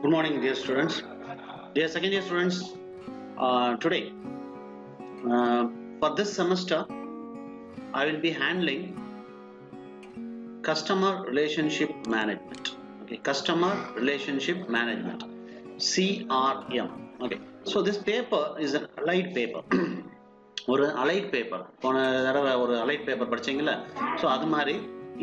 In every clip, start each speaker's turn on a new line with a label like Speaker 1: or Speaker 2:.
Speaker 1: Good morning, dear students. Dear second year students, today for this semester I will be handling customer relationship management. Okay, customer relationship management, CRM. Okay, so this paper is an allied paper. ஒரு allied paper போன தடவை ஒரு allied paper படிச்சீங்கல்ல, so அது மாதிரி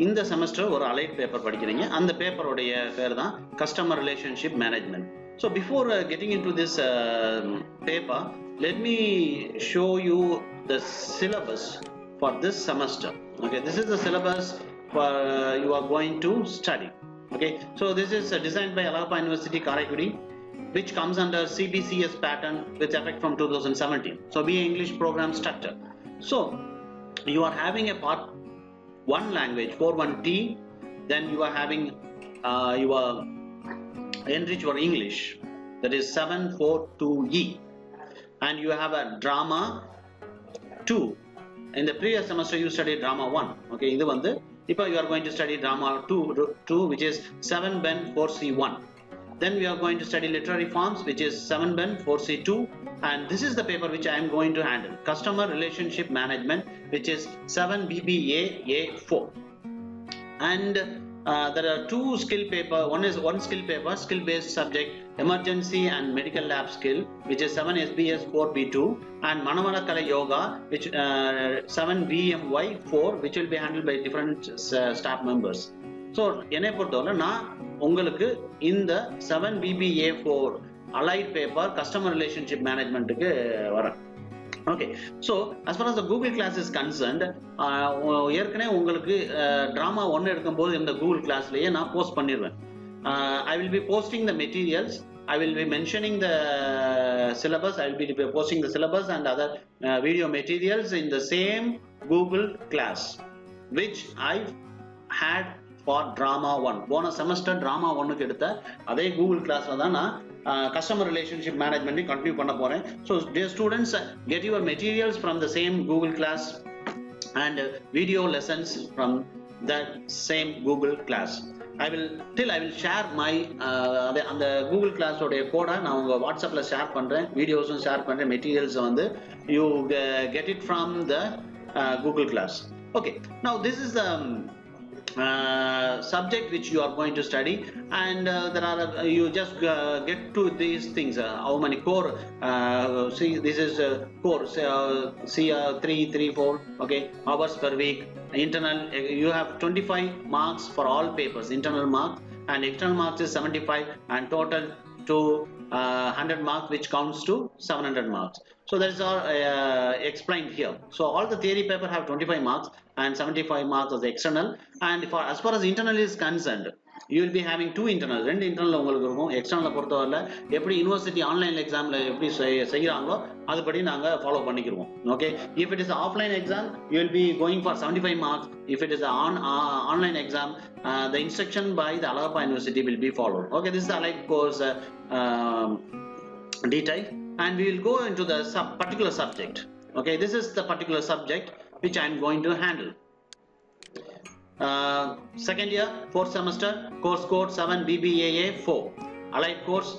Speaker 1: இந்த semester ஒரு allied paper படிக்கிறீங்க. அந்த பேப்பருடைய பேர் தான் customer relationship management. So before getting in to this paper, let me show you the syllabus for this semester. Okay, this is the syllabus for you are going to study. Okay, so this is designed by Alagappa University, Karaikudi, which comes under CBCS pattern with effect from 2017. So BA English program structure. So you are having a part 1 language 41T, then you are having your enrich your English, that is 742E, and you have a drama 2. In the previous semester you studied drama 1. Okay, இது வந்து இப்போ you are going to study drama 2 which is 7Ben 4C1. Then we are going to study literary forms, which is 7Ben 4C2, and this is the paper which I am going to handle, customer relationship management, which is 7BBA A4. And there are two skill paper. One is one skill paper, skill based subject, emergency and medical lab skill, which is 7SBS 4B2, and Manavadakala Yoga, which 7BMY 4, which will be handled by different staff members. So என்னை பொறுத்தவரை நான் உங்களுக்கு இந்த 7BBA4 allied paper customer relationship மேனேஜ்மெண்ட்டுக்கு வரேன். Okay, so as far as the Google class is concerned, ஏற்கனவே உங்களுக்கு drama 1 எடுக்கும்போது இந்த கூகுள் கிளாஸ்லேயே நான் போஸ்ட் பண்ணிடுவேன். I will be posting the materials. I will be mentioning the syllabus. I will be posting the syllabus and other video materials in the same Google class which I had for drama 1. போன semester drama 1க்கு எடுத்த அதே Google கிளாஸ்ல தான் நான் customer relationship management continue பண்ண போறேன். So dear students, get your materials from the same Google class and video lessons from that same Google class. I will share my அந்த கூகுள் கிளாஸோடைய கோடை நான் உங்க வாட்ஸ்அப்ல ஷேர் பண்றேன், வீடியோஸும் ஷேர் பண்றேன், மெட்டீரியல்ஸ் வந்து you get it from the Google class. Okay, now this is the subject which you are going to study, and there are you just get to these things, how many core, see this is core, see 3 4 okay, hours per week. Internal, you have 25 marks for all papers, internal marks, and external marks is 75, and total to 100 marks, which counts to 700 marks. So that is all explained here. So all the theory paper have 25 marks and 75 marks as the external, and as far as internal is concerned, you will be having two internal. ரெண்டு internal உங்களுக்கு இருக்கும். எக்ஸ்டர்னல்ல பொறுத்தவரையில எப்படி university online எக்ஸாம்ல எப்படி செய்யறாங்களோ அதுபடி நாங்க follow பண்ணிக்கிறோம். Okay, if it is an offline exam, you will be going for 75 marks. If it is an online exam, the instruction by the Alagappa University will be followed. Okay, this is the allied course detail, and we will go into the particular subject. Okay, this is the particular subject which I am going to handle. Second year, fourth semester, course code 7BBAA4, allied course,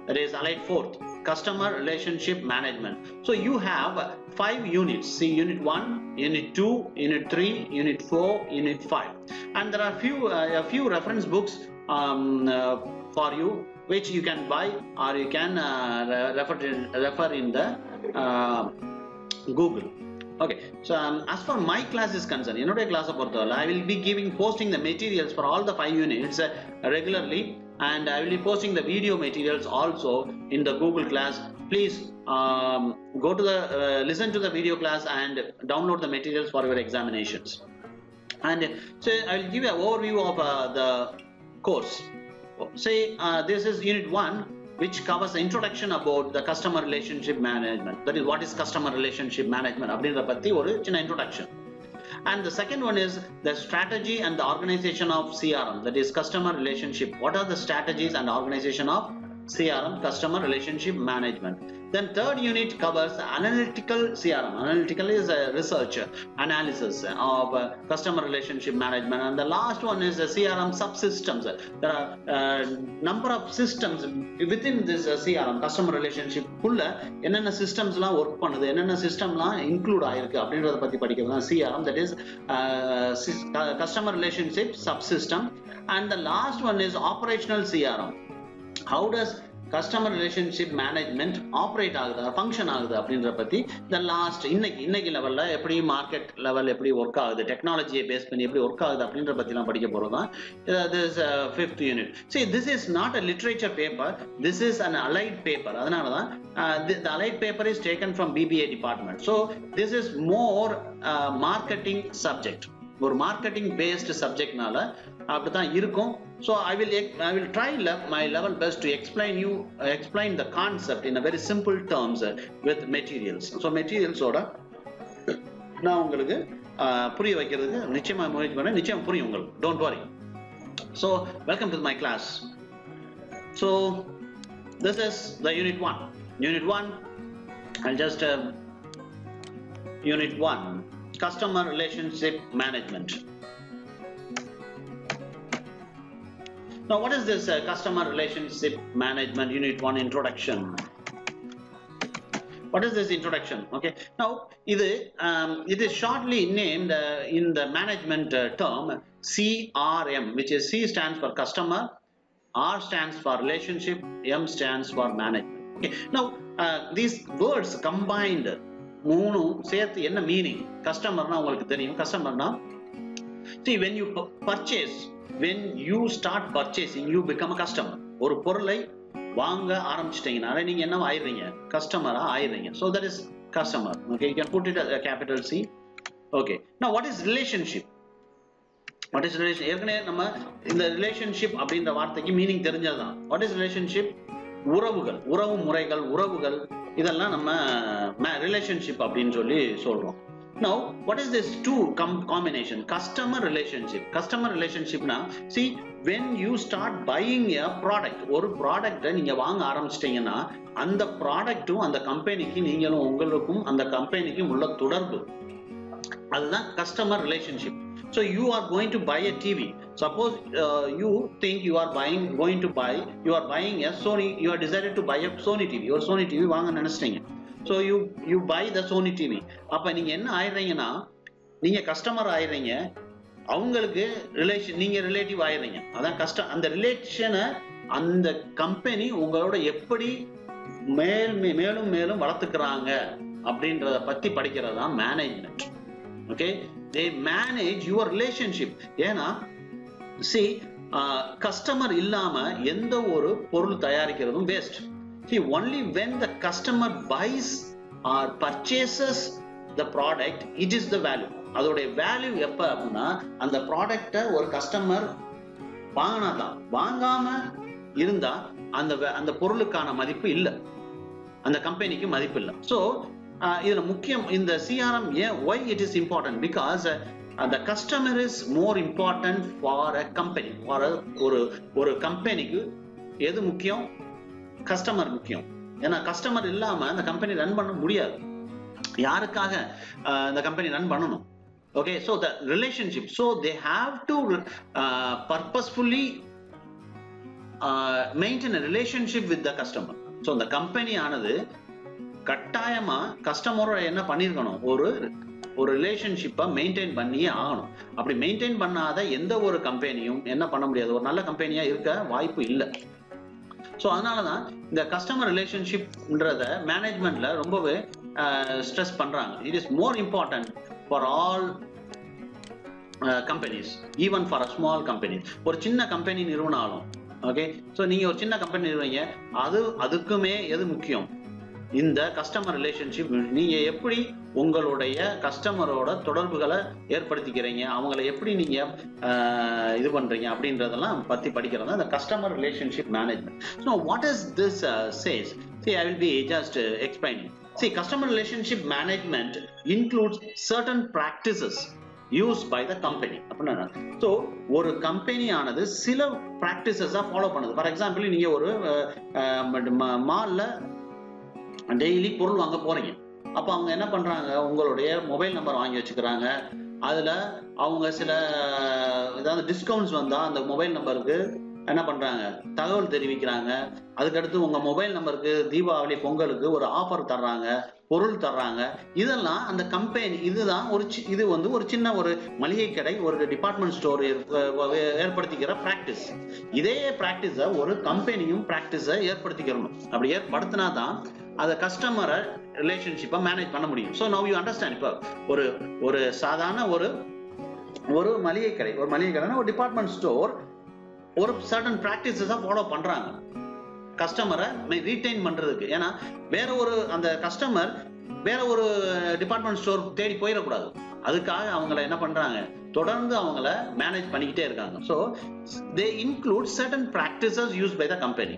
Speaker 1: that is allied 4th, customer relationship management. So you have 5 units. See, unit 1, unit 2, unit 3, unit 4, unit 5, and there are a few reference books for you, which you can buy or you can refer in the Google. Okay, so as for my class is concerned, என்னோட class பொறுத்தவரை I will be posting the materials for all the 5 units regularly, and I will be posting the video materials also in the Google class. Please go to the listen to the video class and download the materials for your examinations. And so I will give you an overview of the course. Say this is unit 1, which covers the introduction about the customer relationship management. That is, what is customer relationship management அப்படின்ற பத்தி ஒரு சின்ன introduction. And the second one is the strategy and the organization of CRM, that is customer relationship. What are the strategies and organization of CRM, customer relationship management. Then third unit covers analytical CRM. Analytical is a research analysis of customer relationship management, and the last one is CRM subsystems. There are number of systems within this CRM, customer relationship குள்ள என்னென்ன சிஸ்டம்ஸ்லாம் work பண்ணுது, என்னென்ன சிஸ்டம்லாம் include ஆயிருக்கு அப்படின்றத பத்தி படிக்கிறது தான் CRM, that is customer relationship subsystem. And the last one is operational CRM. How does customer relationship management operate ஆகுது, ஃபங்க்ஷன் ஆகுது அப்படின்ற பத்தி the last இன்னைக்கு லெவல்ல எப்படி மார்க்கெட் லெவல் எப்படி ஒர்க் ஆகுது, டெக்னாலஜியை பேஸ் பண்ணி எப்படி ஒர்க் ஆகுது அப்படின்ற பத்திலாம் படிக்க போறோம் தான். This fifth unit. See, this is not a literature paper, this is an allied paper. அதனால தான் the allied paper is taken from BBA department. So this is more marketing subject, ஒரு மார்க்கெட்டிங் பேஸ்ட் சப்ஜெக்ட்னால அப்படிதான் இருக்கும். So I will try my level best to explain the concept in a very simple terms with materials. So materials ஓட நான் உங்களுக்கு புரிய வைக்கிறதுக்கு நிச்சயமா முயற்சி பண்ணேன், நிச்சயம் புரியும் உங்களுக்கு, don't worry. So welcome to my class. So this is the unit 1. I'll just unit 1, customer relationship management. Now what is this customer relationship management unit 1 introduction? What is this introduction? Okay, now it is shortly named in the management term CRM, which is C stands for customer, R stands for relationship, M stands for management. Okay, now these words combined மூணு சேர்த்து என்ன meaning? கஸ்டமர்னா உங்களுக்கு தெரியும், கஸ்டமர்னா see when you purchase, when you start purchasing you become a customer. ஒரு பொருளை வாங்க ஆரம்பிச்சிட்டீங்கன்னா நீங்க என்ன ஆயிடுறீங்க? கஸ்டமரா ஆயிடுறீங்க. So that is customer. Okay, you can put it as a capital C. Okay, now what is relationship? What is relation? ஏற்கனவே நம்ம இந்த relationship அப்படின்ற வார்த்தைக்கு மீனிங் தெரிஞ்சதுதான். What is relationship? உறவுகள், உறவு முறைகள், உறவுகள், இதெல்லாம் நம்ம ரிலேஷன்ஷிப் அப்படின்னு சொல்லி சொல்றோம். Now what is this two combination? Customer relationship. Customer relationship na, see when you start buying a product, ஒரு ப்ராடக்ட்டை நீங்க வாங்க ஆரம்பிச்சிட்டீங்கன்னா அந்த ப்ராடக்ட்டும் அந்த கம்பெனிக்கு நீங்களும் உங்களுக்கும் அந்த கம்பெனிக்கும் உள்ள தொடர்பு, அதுதான் customer relationship. So you are going to buy a TV. Suppose you think you are buying a Sony, you are decided to buy a Sony TV. ஒரு Sony TV வாங்க நினைச்சிட்டீங்க. So you buy the Sony TV. அப்ப நீங்க என்ன ஆயிடுறீங்கன்னா நீங்க customer ஆயிடுறீங்க, அவங்களுக்கு நீங்க relative ஆயிடுறீங்க. அதான் அந்த ரிலேஷனை அந்த கம்பெனி உங்களோட எப்படி மேலும் மேலும் வளர்த்துக்கிறாங்க அப்படின்றத பத்தி படிக்கிறது தான் management. Okay, they manage your relationship. ஏன்னா see கஸ்டமர் இல்லாம எந்த ஒரு பொருள் தயாரிக்கிறதும் waste. See, only when the customer buys or purchases the product, it is the value. அதோட வேல்யூ எப்ப அப்படின்னா அந்த ப்ராடக்ட்டை ஒரு கஸ்டமர் வாங்கினாதான், வாங்காம இருந்தா அந்த பொருளுக்கான மதிப்பு இல்லை, அந்த கம்பெனிக்கு மதிப்பு இல்லை. ஸோ இதுல முக்கியம் இந்த CRM ஏன் why it is important? Because the customer is more important for a company. ஒரு கம்பெனிக்கு எது முக்கியம்? கஸ்டமர் முக்கியம். ஏன்னா கஸ்டமர் இல்லாம அந்த கம்பெனி ரன் பண்ண முடியாது. யாருக்காக இந்த கம்பெனி ரன் பண்ணணும்? Okay, so the relationship, so they have to purposefully maintain a relationship with the customer. So the company ஆனது கட்டாயமா கஸ்டமரோட என்ன பண்ணிருக்கணும்? ஒரு ரிலேஷன்ஷிப்பை மெயின்டைன் பண்ணியே ஆகணும். அப்படி மெயின்டைன் பண்ணாத எந்த ஒரு கம்பெனியும் என்ன பண்ண முடியாது, ஒரு நல்ல கம்பெனியா இருக்க வாய்ப்பு இல்லை. ஸோ அதனாலதான் இந்த கஸ்டமர் ரிலேஷன்ஷிப்ன்றத மேனேஜ்மெண்ட்ல ரொம்பவே ஸ்ட்ரெஸ் பண்றாங்க. It is more important for all companies, even for a small companies. ஒரு சின்ன கம்பெனி நிறுவனாலும் ஓகே, ஸோ நீங்க ஒரு சின்ன கம்பெனி நிறுவீங்க, அதுக்குமே எது முக்கியம்? இந்த கஸ்டமர் ரிலேஷன்ஷிப். நீங்க எப்படி உங்களுடைய கஸ்டமரோட தொடர்புகளை ஏற்படுத்திக்கிறீங்க, அவங்களை எப்படி நீங்க இது பண்றீங்க அப்படின்றதெல்லாம் பத்தி படிக்கிறது இந்த customer relationship management. So what is this chase? See, I will be just explaining. See, customer relationship management includes certain practices. used by the company. அப்படின்னா ஸோ ஒரு கம்பெனி ஆனது சில ப்ராக்டிசஸாக ஃபாலோ பண்ணுது. ஃபார் எக்ஸாம்பிள், நீங்க ஒரு மால்ல டெய்லி பொருள் வாங்க போறீங்க. அப்போ அவங்க என்ன பண்றாங்க, உங்களுடைய மொபைல் நம்பர் வாங்கி வச்சுக்கிறாங்க. அதுல அவங்க சில ஏதாவது டிஸ்கவுண்ட்ஸ் வந்தா அந்த மொபைல் நம்பருக்கு என்ன பண்றாங்க, தகவல் தெரிவிக்கிறாங்க. அதுக்கடுத்து உங்க மொபைல் நம்பருக்கு தீபாவளி பொங்கலுக்கு ஒரு ஆஃபர் தர்றாங்க, பொருள் தர்றாங்க. இதெல்லாம் அந்த கம்பெனி, இதுதான் இது வந்து ஒரு சின்ன ஒரு மளிகை கடை, ஒரு டிபார்ட்மெண்ட் ஸ்டோர் ஏற்படுத்திக்கிற பிராக்டிஸ். இதே பிராக்டிஸை ஒரு கம்பெனியும் பிராக்டிஸை ஏற்படுத்திக்கிறணும். அப்படி ஏற்படுத்தினா தான் அதை கஸ்டமரை ரிலேஷன்ஷிப்பை மேனேஜ் பண்ண முடியும். So now you understand. இப்போ ஒரு சாதாரண ஒரு மளிகை கடை, ஒரு டிபார்ட்மெண்ட் ஸ்டோர் ஒரு சர்டன் பிராக்டிஸஸை ஃபாலோ பண்றாங்க கஸ்டமரை ரீட்டைன் பண்றதுக்கு. ஏன்னா வேற ஒரு அந்த கஸ்டமர் வேற ஒரு டிபார்ட்மெண்ட் ஸ்டோர் தேடி போயிடக்கூடாது. அதுக்காக அவங்கள என்ன பண்றாங்க, தொடர்ந்து அவங்கள மேனேஜ் பண்ணிக்கிட்டே இருக்காங்க. So they include certain practices used by the company.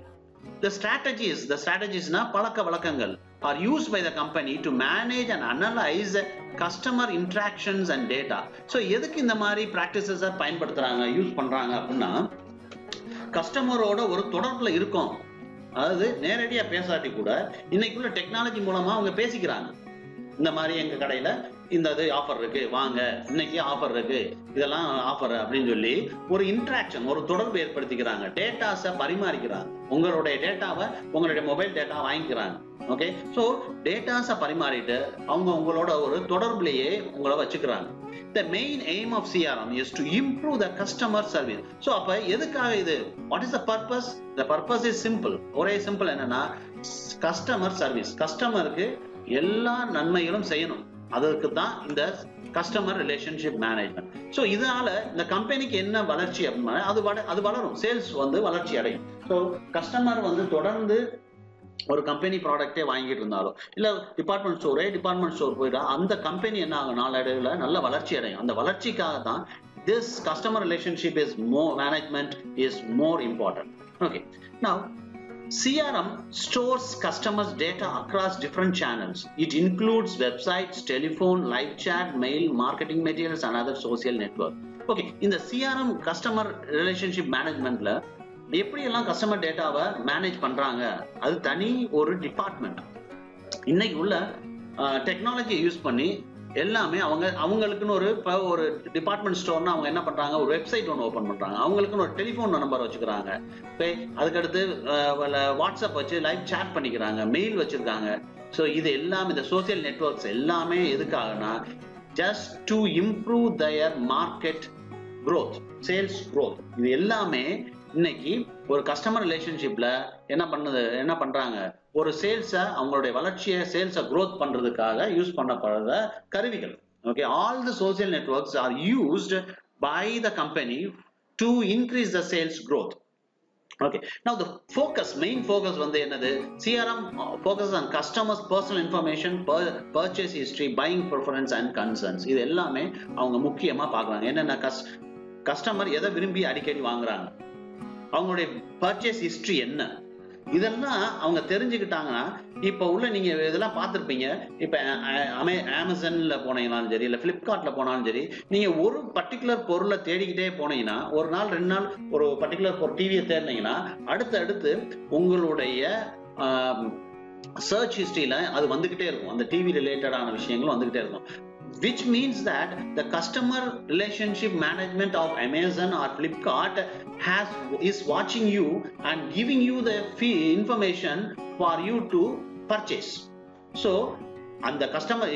Speaker 1: The strategies பழக்க வழக்கங்கள் are used by the company to manage and analyze customer interactions and data. So எதுக்கு இந்த மாதிரி practices பயன்படுத்துறாங்க, யூஸ் பண்றாங்க அப்படின்னா, கஸ்டமரோட ஒரு தொடர்புல இருக்கும். அதாவது நேரடியா பேசாட்டி கூட இன்னைக்குள்ள டெக்னாலஜி மூலமா அவங்க பேசிக்கிறாங்க. இந்த மாதிரி எங்க கடையில இந்த ஆஃபர் இருக்கு, வாங்க, இன்னைக்கு ஆஃபர் இருக்கு, இதெல்லாம் ஆஃபர் அப்படின்னு சொல்லி ஒரு இன்ட்ராக்ஷன், ஒரு தொடர்பு ஏற்படுத்திக்கிறாங்க. டேட்டாஸை பரிமாறிக்கிறாங்க. உங்களுடைய டேட்டாவை, உங்களுடைய மொபைல் டேட்டா வாங்கிக்கிறாங்க. ஓகே, ஸோ டேட்டாஸை பரிமாறிட்டு அவங்க உங்களோட ஒரு தொடர்புலேயே உங்களை வச்சுக்கிறாங்க. The main aim of CRM is to improve the customer service. So அப்ப எதுக்காக இது? What is the purpose? The purpose is simple. ஒரே சிம்பிள் என்னன்னா, கஸ்டமர் சர்வீஸ். கஸ்டமருக்கு எல்லா நன்மைகளும் செய்யணும். அதற்கு தான் இந்த கஸ்டமர் ரிலேஷன்ஷிப் மேனேஜ்மெண்ட். ஸோ இதனால இந்த கம்பெனிக்கு என்ன வளர்ச்சி அப்படின்னா, அது வளரும், சேல்ஸ் வந்து வளர்ச்சி அடையும். ஸோ கஸ்டமர் வந்து தொடர்ந்து ஒரு கம்பெனி ப்ராடக்டே வாங்கிட்டு இருந்தாலும், இல்ல டிபார்ட்மெண்ட் ஸ்டோர் போயிட்டா அந்த கம்பெனி என்ன ஆகும், நாளடைவில் நல்ல வளர்ச்சி அடையும். அந்த வளர்ச்சிக்காக தான் this customer relationship is more management is more important. Okay, now CRM stores customers data across different channels. It includes websites, telephone, live chat, mail, marketing materials and other social network. Okay, இந்த CRM customer relationship managementல எப்படி எல்லாம் customer டேட்டாவை manage பண்றாங்க, அது தனி ஒரு department. இன்னைக்கு உள்ள டெக்னாலஜியை யூஸ் பண்ணி எல்லாமே அவங்களுக்குன்னு ஒரு டிபார்ட்மெண்ட் ஸ்டோர்னா அவங்க என்ன பண்றாங்க, ஒரு வெப்சைட் ஒன்று ஓப்பன் பண்றாங்க, அவங்களுக்குன்னு ஒரு டெலிஃபோன் நம்பர் வச்சுக்கிறாங்க. அதுக்கடுத்து வாட்ஸ்அப் வச்சு லைவ் சேட் பண்ணிக்கிறாங்க, மெயில் வச்சிருக்காங்க. ஸோ இது எல்லாமே இந்த சோசியல் நெட்வொர்க்ஸ் எல்லாமே எதுக்காகனா, just to improve their market growth, sales growth. இது எல்லாமே இன்னைக்கு ஒரு கஸ்டமர் ரிலேஷன்ஷிப்ல என்ன பண்றாங்க, ஒரு சேல்ஸை, அவங்களுடைய வளர்ச்சியை, சேல்ஸை growth பண்றதுக்காக யூஸ் பண்ணப்படுற கருவிகள். Okay, all the social networks are used by the company to increase the sales growth. Okay, now the main focus வந்து என்னது, CRM focus on customers personal information, purchase history, buying preference and concerns. இது எல்லாமே அவங்க முக்கியமா பார்க்கறாங்க. என்னன்னா customer எதை விரும்பி அடிக்கடி வாங்குறாங்க, அவங்களுடைய பர்ச்சேஸ் ஹிஸ்டரி என்ன, இதெல்லாம் அவங்க தெரிஞ்சுக்கிட்டாங்கன்னா, இப்போ உள்ள நீங்க இதெல்லாம் பார்த்துருப்பீங்க. இப்போ அமேசான்ல போனீங்கன்னாலும் சரி, இல்லை பிளிப்கார்ட்ல போனாலும் சரி, நீங்க ஒரு பர்டிகுலர் பொருளை தேடிக்கிட்டே போனீங்கன்னா, ஒரு நாள் 2 நாள் ஒரு பர்டிகுலர் டிவியை தேடினீங்கன்னா, அடுத்தடுத்து உங்களுடைய சர்ச் ஹிஸ்டரியில அது வந்துகிட்டே இருக்கும். அந்த டிவி ரிலேட்டடான விஷயங்களும் வந்துகிட்டே இருக்கும். Which means that the customer relationship management of Amazon or Flipkart is watching you and giving you the information for you to purchase. So அந்த கஸ்டமர்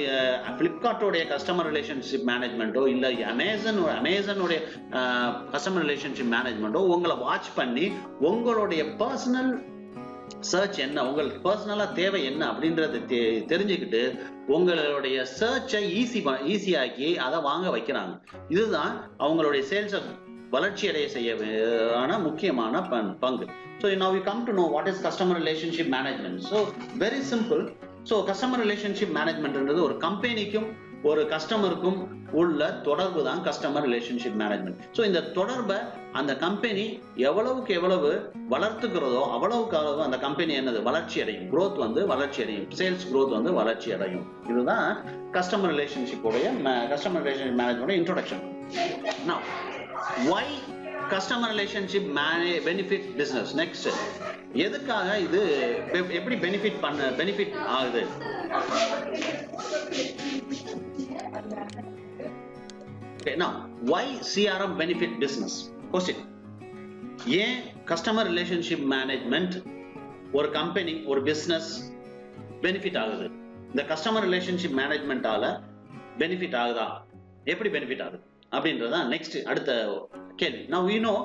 Speaker 1: பிளிப்கார்ட்டோடைய கஸ்டமர் ரிலேஷன்ஷிப் மேனேஜ்மெண்ட்டோ இல்லை அமேசானோடைய கஸ்டமர் ரிலேஷன்ஷிப் மேனேஜ்மெண்ட்டோ உங்களை வாட்ச் பண்ணி உங்களுடைய personal search என்ன, உங்களுக்கு பர்சனலா தேவை என்ன அப்படின்றத தெரிஞ்சுக்கிட்டு உங்களுடைய சர்ச்சை ஈஸியாக்கி அதை வாங்க வைக்கிறாங்க. இதுதான் அவங்களுடைய சேல்ஸை வளர்ச்சி அடைய செய்ய முக்கியமான பங்கு. So now we come to know what is customer relationship management. So very simple. So customer relationship management ஒரு கம்பெனிக்கும் ஒரு கஸ்டமருக்கும் உள்ள தொடர்பு தான் கஸ்டமர் ரிலேஷன்ஷிப் மேனேஜ்மெண்ட். ஸோ இந்த தொடர்பை அந்த கம்பெனி எவ்வளவுக்கு எவ்வளவு வளர்த்துக்கிறதோ அவ்வளவுக்கு அளவு அந்த கம்பெனி என்னது வளர்ச்சி அடையும், growth வந்து வளர்ச்சி அடையும், சேல்ஸ் growth வந்து வளர்ச்சி அடையும். இதுதான் கஸ்டமர் ரிலேஷன்ஷிப்போடைய customer relationship management introduction. Now, why customer relationship benefit business? Next, எதுக்காக இது எப்படி பெனிஃபிட் ஆகுது? Okay, now why CRM benefit business? Question. ஏன் கஸ்டமர் ரிலேஷன்ஷிப் மேனேஜ்மெண்ட் ஒரு கம்பெனி ஒரு பிசினஸ் பெனிஃபிட் ஆகுது? இந்த கஸ்டமர் ரிலேஷன்ஷிப் மேனேஜ்மெண்டால பெனிஃபிட் ஆகுதா? எப்படி பெனிஃபிட் ஆகுது அப்படின்றதா நெக்ஸ்ட் அடுத்த கேள்வி. Now we know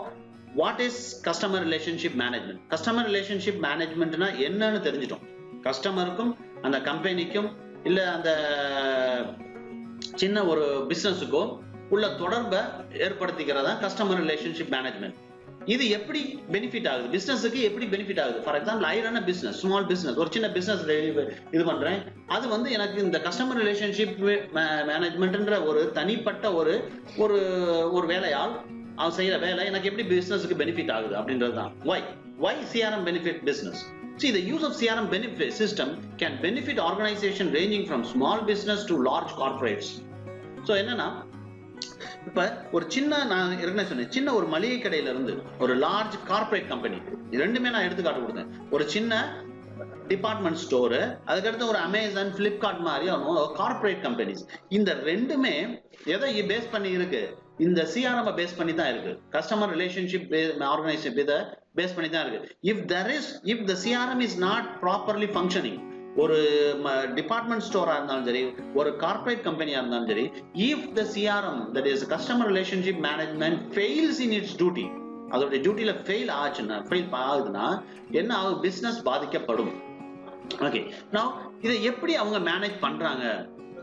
Speaker 1: what is customer relationship management. Customer relationship மேனேஜ்மெண்ட்னா என்னன்னு தெரிஞ்சிட்டோம். கஸ்டமருக்கும் அந்த கம்பெனிக்கும் இல்ல அந்த சின்ன ஒரு பிசினஸுக்கும் உள்ள தொடர்பை ஏற்படுத்திக்கிறதா கஸ்டமர் ரிலேஷன்ஷிப் மேனேஜ்மெண்ட். இது எப்படி பெனிஃபிட் ஆகுது, பிசினஸுக்கு எப்படி பெனிஃபிட் ஆகுது? For example, I run a business, small business, ஒரு சின்ன பிசினஸ் இது பண்றேன். அது வந்து எனக்கு இந்த கஸ்டமர் ரிலேஷன்ஷிப் மேனேஜ்மெண்ட்ன்ற ஒரு தனிப்பட்ட ஒரு வேலையால் அவன் செய்யற வேலை எனக்கு எப்படி பிசினஸுக்கு பெனிஃபிட் ஆகுது அப்படின்றது தான். why CRM benefit business? See, the use of CRM benefit system can benefit organization ranging from small business to large corporates. So என்னன்னா, இப்ப ஒரு சின்ன, நான் என்ன சொன்னேன், சின்ன ஒரு மளிகை கடையில இருந்து ஒரு லார்ஜ் கார்பரேட் கம்பெனி, ரெண்டுமே நான் எடுத்துக்காட்டு கொடுத்தேன். ஒரு சின்ன டிபார்ட்மெண்ட் ஸ்டோரு, அதுக்கடுத்து ஒரு அமேசான், பிளிப்கார்ட் மாதிரி கார்பரேட் கம்பெனிஸ். இந்த ரெண்டுமே எதை பேஸ் பண்ணி இருக்கு? இந்த சிஆர்எம் பேஸ் பண்ணி தான் இருக்கு. கஸ்டமர் ரிலேஷன்ஷிப் ஆர்கனைசேஷன் இதை பேஸ் பண்ணி தான் இருக்கு. if the CRM is not properly functioning, ஒரு டிபார்ட்மெண்ட் ஸ்டோரா இருந்தாலும் சரி, ஒரு கார்பரேட் கம்பெனியா இருந்தாலும் சரி, if the CRM, that is customer relationship management, fails in its duty, அதோட டியூட்டில ஃபெயில் ஆகுதுன்னா என்ன ஆகும்? பிசினஸ் பாதிக்கப்படும். ஓகே, now இதை எப்படி அவங்க மேனேஜ் பண்றாங்க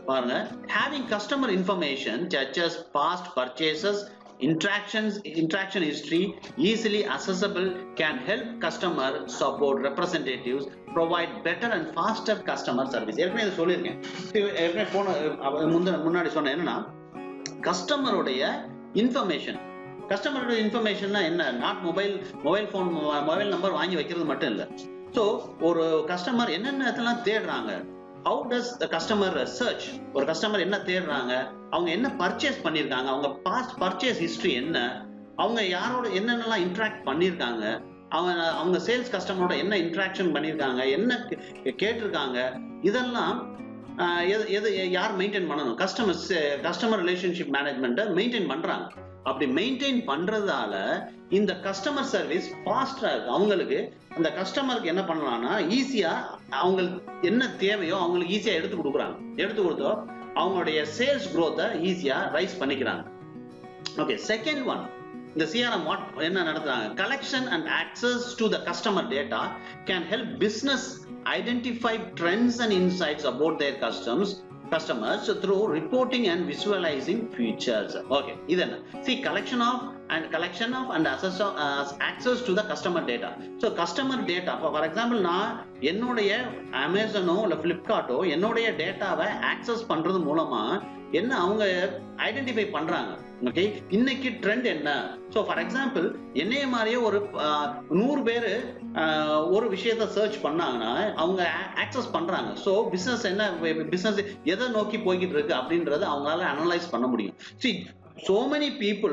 Speaker 1: பாருங்க. having customer information such as past purchases, interaction history easily accessible can help customer support representatives provide better and faster customer service. ஏற்கனவே இதை சொல்லியிருக்கேன். முன்னாடி சொன்ன என்னன்னா, கஸ்டமருடைய இன்ஃபர்மேஷன்னா என்ன? நாட் மொபைல் நம்பர் வாங்கி வைக்கிறது மட்டும் இல்லை. ஸோ ஒரு கஸ்டமர் என்னென்னலாம் தேடுறாங்க, how does the customer search? ஒரு கஸ்டமர் என்ன தேடுறாங்க, அவங்க என்ன பர்ச்சேஸ் பண்ணிருக்காங்க, அவங்க பாஸ்ட் பர்ச்சேஸ் ஹிஸ்டரி என்ன, அவங்க யாரோட என்னென்னலாம் இன்டராக்ட் பண்ணிருக்காங்க, அவங்க சேல்ஸ் கஸ்டமரோட என்ன இன்டராக்ஷன் பண்ணிருக்காங்க, என்ன கேட்டிருக்காங்க, இதெல்லாம் யார் மெயின்டைன் பண்ணணும்? கஸ்டமர் ரிலேஷன்ஷிப் மேனேஜ்மெண்ட்டை மெயின்டைன் பண்றாங்க. அப்படி மெயின்டைன் பண்றதால இந்த கஸ்டமர் சர்வீஸ் ஃபாஸ்டா இருக்கு. அவங்களுக்கு அந்த கஸ்டமருக்கு என்ன பண்ணலாம்னா, ஈஸியா அவங்களுக்கு என்ன தேவையோ அவங்களுக்கு ஈஸியா எடுத்து கொடுத்தோ அவங்களுடைய சேல்ஸ் growth ஈஸியா ரைஸ் பண்ணிக்கிறாங்க. ஓகே, செகண்ட் ஒன், இந்த CRM என்ன நடத்துறாங்க? Collection and access to the customer data can help business identify trends and insights about there customers through reporting and visualizing features. Okay, idan see collection of and access to the customer data. So customer data, for example, நான் என்னுடைய அமேசானோ இல்ல பிளிப்கார்ட்டோ என்னுடைய டேட்டாவை access பண்றது மூலமா என்ன அவங்க identify பண்றாங்க. ஓகே, இன்னைக்கு ட்ரெண்ட் என்ன? ஸோ ஃபார் எக்ஸாம்பிள், என்னைய மாதிரியே ஒரு 100 பேர் ஒரு விஷயத்த சர்ச் பண்ணாங்கன்னா அவங்க ஆக்சஸ் பண்றாங்க. ஸோ பிசினஸ் எதை நோக்கி போய்கிட்டு இருக்கு அப்படின்றத அவங்களால அனலைஸ் பண்ண முடியும். See, so many people,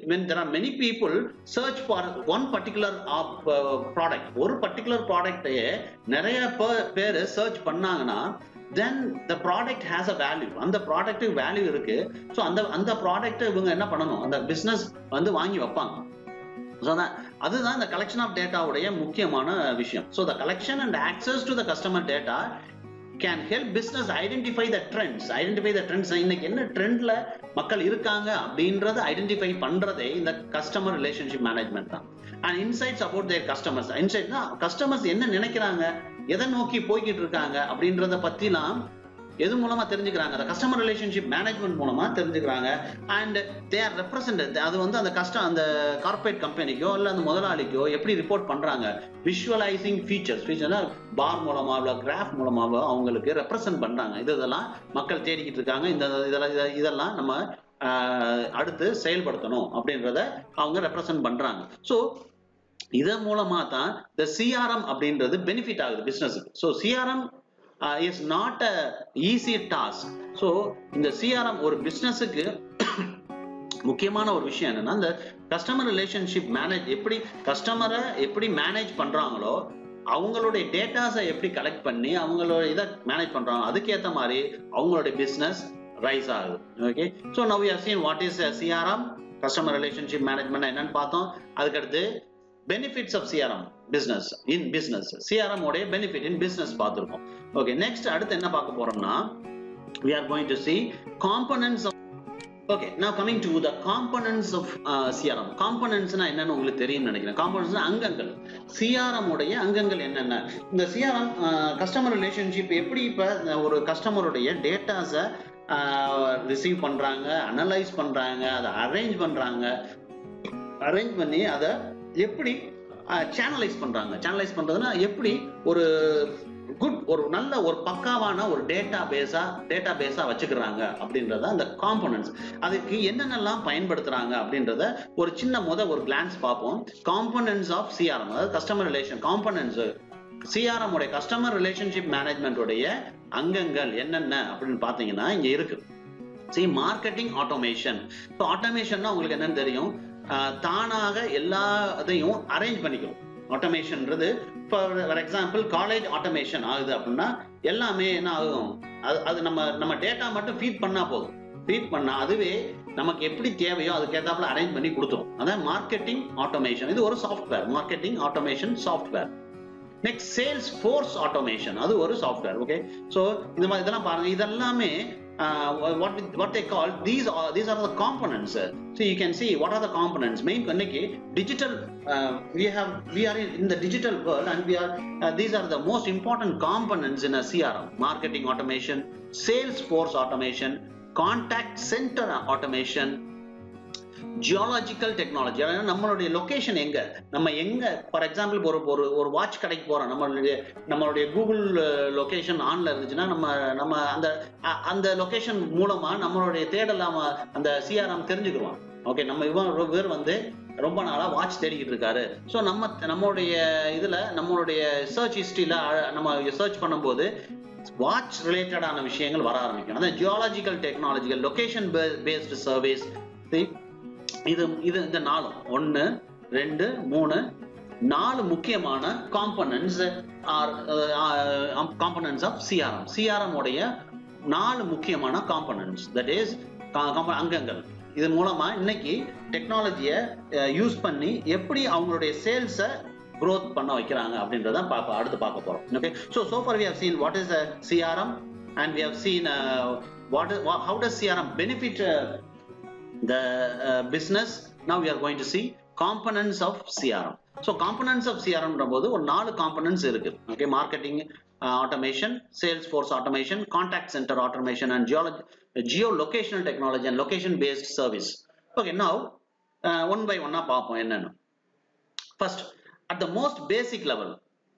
Speaker 1: when there are many people search for one particular product, ஒரு particular product நிறைய பேர் சர்ச் பண்ணாங்கன்னா, then the product has a value. அந்த ப்ராடக்ட் வேல்யூ இருக்கு. ஸோ அந்த ப்ராடக்ட் இவங்க என்ன பண்ணணும்? அந்த பிசினஸ் வந்து வாங்கி வைப்பாங்க. அதுதான் இந்த கலெக்ஷன் ஆஃப் டேட்டாவுடைய முக்கியமான விஷயம். So the collection and access to the customer data can help business identify the trends. இன்னைக்கு என்ன ட்ரெண்ட்ல மக்கள் இருக்காங்க அப்படின்றத ஐடென்டிஃபை பண்றதே இந்த கஸ்டமர் ரிலேஷன்ஷிப் மேனேஜ்மெண்ட் தான். And insights about their customers. இன்சைட்னா கஸ்டமர்ஸ் என்ன நினைக்கிறாங்க, எதை நோக்கி போய்கிட்டு இருக்காங்க அப்படின்றத பத்திலாம் எது மூலமா தெரிஞ்சுக்கிறாங்க? அந்த கஸ்டமர் ரிலேஷன்ஷிப் மேனேஜ்மெண்ட் மூலமா தெரிஞ்சுக்கிறாங்க. And they are represented. அது வந்து அந்த கார்பரேட் கம்பெனிக்கோ இல்ல அந்த முதலாளிக்கோ எப்படி ரிப்போர்ட் பண்றாங்க? விஷுவலைசிங் ஃபீச்சர்ஸ் பார் மூலமாவோ கிராஃப் மூலமாவோ அவங்களுக்கு ரெப்ரசன்ட் பண்றாங்க. இதெல்லாம் மக்கள் தேடிக்கிட்டு இருக்காங்க. இதெல்லாம் நம்ம அடுத்து செயல்படுத்தணும் அப்படின்றத அவங்க ரெப்ரசன்ட் பண்றாங்க. ஸோ இதன் மூலமா தான் இந்த சிஆர்எம் அப்படின்றது பெனிஃபிட் ஆகுது பிசினஸுக்கு. So CRM is not a easy task. So இந்த சிஆர்எம் ஒரு பிசினஸுக்கு முக்கியமான ஒரு விஷயம் என்னன்னா, இந்த கஸ்டமர் ரிலேஷன்ஷிப் கஸ்டமரை எப்படி மேனேஜ் பண்றாங்களோ, அவங்களுடைய டேட்டாஸை எப்படி கலெக்ட் பண்ணி அவங்களோட இதை மேனேஜ் பண்றாங்க, அதுக்கேற்ற மாதிரி அவங்களுடைய பிசினஸ் ரைஸ் ஆகுது. Okay, so now we have seen what is CRM, customer relationship management என்னன்னு பார்த்தோம். அதுக்கடுத்து benefits of CRM in business, CRM உடைய பெனிஃபிட் இன் பிசினஸ் பார்த்துருக்கோம். ஓகே, நெக்ஸ்ட் அடுத்து என்ன பார்க்க போறோம்னா, we are going to see components of. Okay, now coming to the components of CRM. Components na enna உங்களுக்கு தெரியும் நினைக்கிறேன். Components na அங்கங்கள். CRM உடைய அங்கங்கள் என்னென்ன? இந்த CRM கஸ்டமர் ரிலேஷன்ஷிப் எப்படி இப்ப ஒரு கஸ்டமருடைய டேட்டாஸை ரிசீவ் பண்றாங்க, அனலைஸ் பண்றாங்க, அதை அரேஞ்ச் பண்ணி அதை எப்படி சேனலைஸ் பண்றாங்க. சேனலைஸ் பண்றதுன்னா எப்படி ஒரு நல்ல ஒரு பக்காவான ஒரு டேட்டா பேஸா வச்சுக்கிறாங்க அப்படின்றத அந்த காம்போனன்ட்ஸ், அதுக்கு என்னென்னலாம் பயன்படுத்துறாங்க அப்படின்றத ஒரு சின்ன ஒரு கிளான்ஸ் பார்ப்போம். காம்போனன்ட்ஸ் ஆஃப் சிஆர்எம், அதாவது கஸ்டமர் ரிலேஷன் காம்போனன்ட்ஸ். சிஆர்எம் உடைய கஸ்டமர் ரிலேஷன்ஷிப் மேனேஜ்மெண்ட் உடைய அங்கங்கள் என்னென்ன அப்படின்னு பாத்தீங்கன்னா இங்க இருக்கு. Marketing automation. இப்போ ஆட்டோமேஷன்னா உங்களுக்கு என்னன்னு தெரியும், தானாக எல்லாத்தையும் அரேஞ்ச் பண்ணிக்கும். ஆட்டோமேஷன்ன்றது ஃபார் எக்ஸாம்பிள் காலேஜ் ஆட்டோமேஷன் ஆகுது அப்படின்னா எல்லாமே என்ன ஆகும், அது நம்ம டேட்டா மட்டும் ஃபீட் பண்ணா போதும். ஃபீட் பண்ணா அதுவே நமக்கு எப்படி தேவையோ அதுக்கேற்றாப்புல அரேஞ்ச் பண்ணி கொடுத்துரும். அதான் மார்க்கெட்டிங் ஆட்டோமேஷன். இது ஒரு software, marketing automation software. Next sales force automation, அது ஒரு சாஃப்ட்வேர். ஓகே, ஸோ இந்த மாதிரி இதெல்லாம் பாருங்க, இதெல்லாமே what they call these are the components. So you can see what are the components. Main digital, we are in the digital world, and these are the most important components in a CRM. Marketing automation, sales force automation, contact center automation, geological technology. நம்மளுடைய location நம்ம எங்க for example ஒரு watch கடைக்கு போறோம், நம்மளுடைய Google location ஆன்ல இருந்துச்சுன்னா நம்ம அந்த லொகேஷன் மூலமா நம்மளுடைய தேடலாம் அந்த சிஆர்எம் தெரிஞ்சுக்குவோம். ஓகே, நம்ம பேர் ரொம்ப நாளா வாட்ச் தேடிக்கிட்டு இருக்காரு. ஸோ நம்மளுடைய நம்மளுடைய சர்ச் ஹிஸ்டரியில நம்ம சர்ச் பண்ணும்போது வாட்ச் ரிலேட்டடான விஷயங்கள் வர ஆரம்பிக்கும். அதான் ஜியாலஜிக்கல் டெக்னாலஜிகள், லொகேஷன் பேஸ்டு சர்வீஸ். இது இந்த 1 2 3 4 முக்கியமான காம்போனன்ட்ஸ் ஆஃப் சிஆர்எம். சிஆர்எம் உடைய 4 முக்கியமான காம்போனன்ட்ஸ், தட் இஸ் அங்கங்கள். இது மூலமா இன்னைக்கு டெக்னாலஜியை யூஸ் பண்ணி எப்படி அவங்களுடைய சேல்ஸை growth பண்ண வைக்கிறாங்க அப்படின்றத அடுத்து பார்க்க போறோம். Okay, so far we have seen what is a CRM, and we have seen how does CRM benefit the business. Now we are going to see components of CRM. So components of CRM போது ஒரு 4 components இருக்கு. Okay, marketing automation, sales force automation, contact center automation, and geolocational technology and location based service. Okay, now one by one பார்ப்போம் என்னன்னு. First, at the most basic level,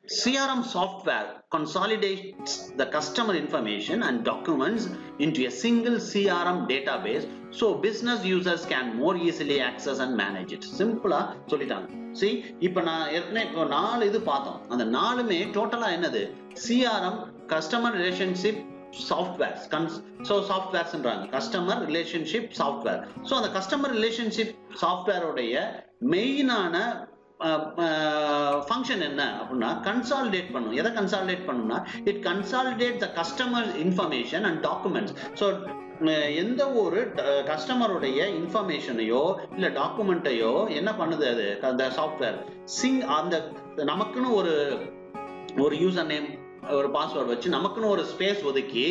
Speaker 1: CRM software consolidates the customer information and documents into a single CRM database so business users can more easily access and manage it. Simple ah சொல்லிட்டாங்க. See, இப்போ நான் ஏற்கனவே 4 இது பார்த்தோம். அந்த 4மே டோட்டலா என்னது? CRM customer relationship software. So softwaresன்றாங்க, customer relationship software. So அந்த customer relationship software உடைய மெயினான ஃபங்க்ஷன் என்ன அப்படின்னா கன்சாலிடேட் பண்ணும். எதை கன்சாலிடேட் பண்ணும்னா it consolidate the customer information and documents. So எந்த ஒரு கஸ்டமருடைய இன்ஃபர்மேஷனையோ இல்ல டாக்குமெண்ட்டையோ என்ன பண்ணுது அது அந்த சாஃப்ட்வேர் அந்த நமக்குன்னு ஒரு யூசர் நேம் ஒரு பாஸ்வேர்டு வச்சு நமக்குன்னு ஒரு ஸ்பேஸ் ஒதுக்கி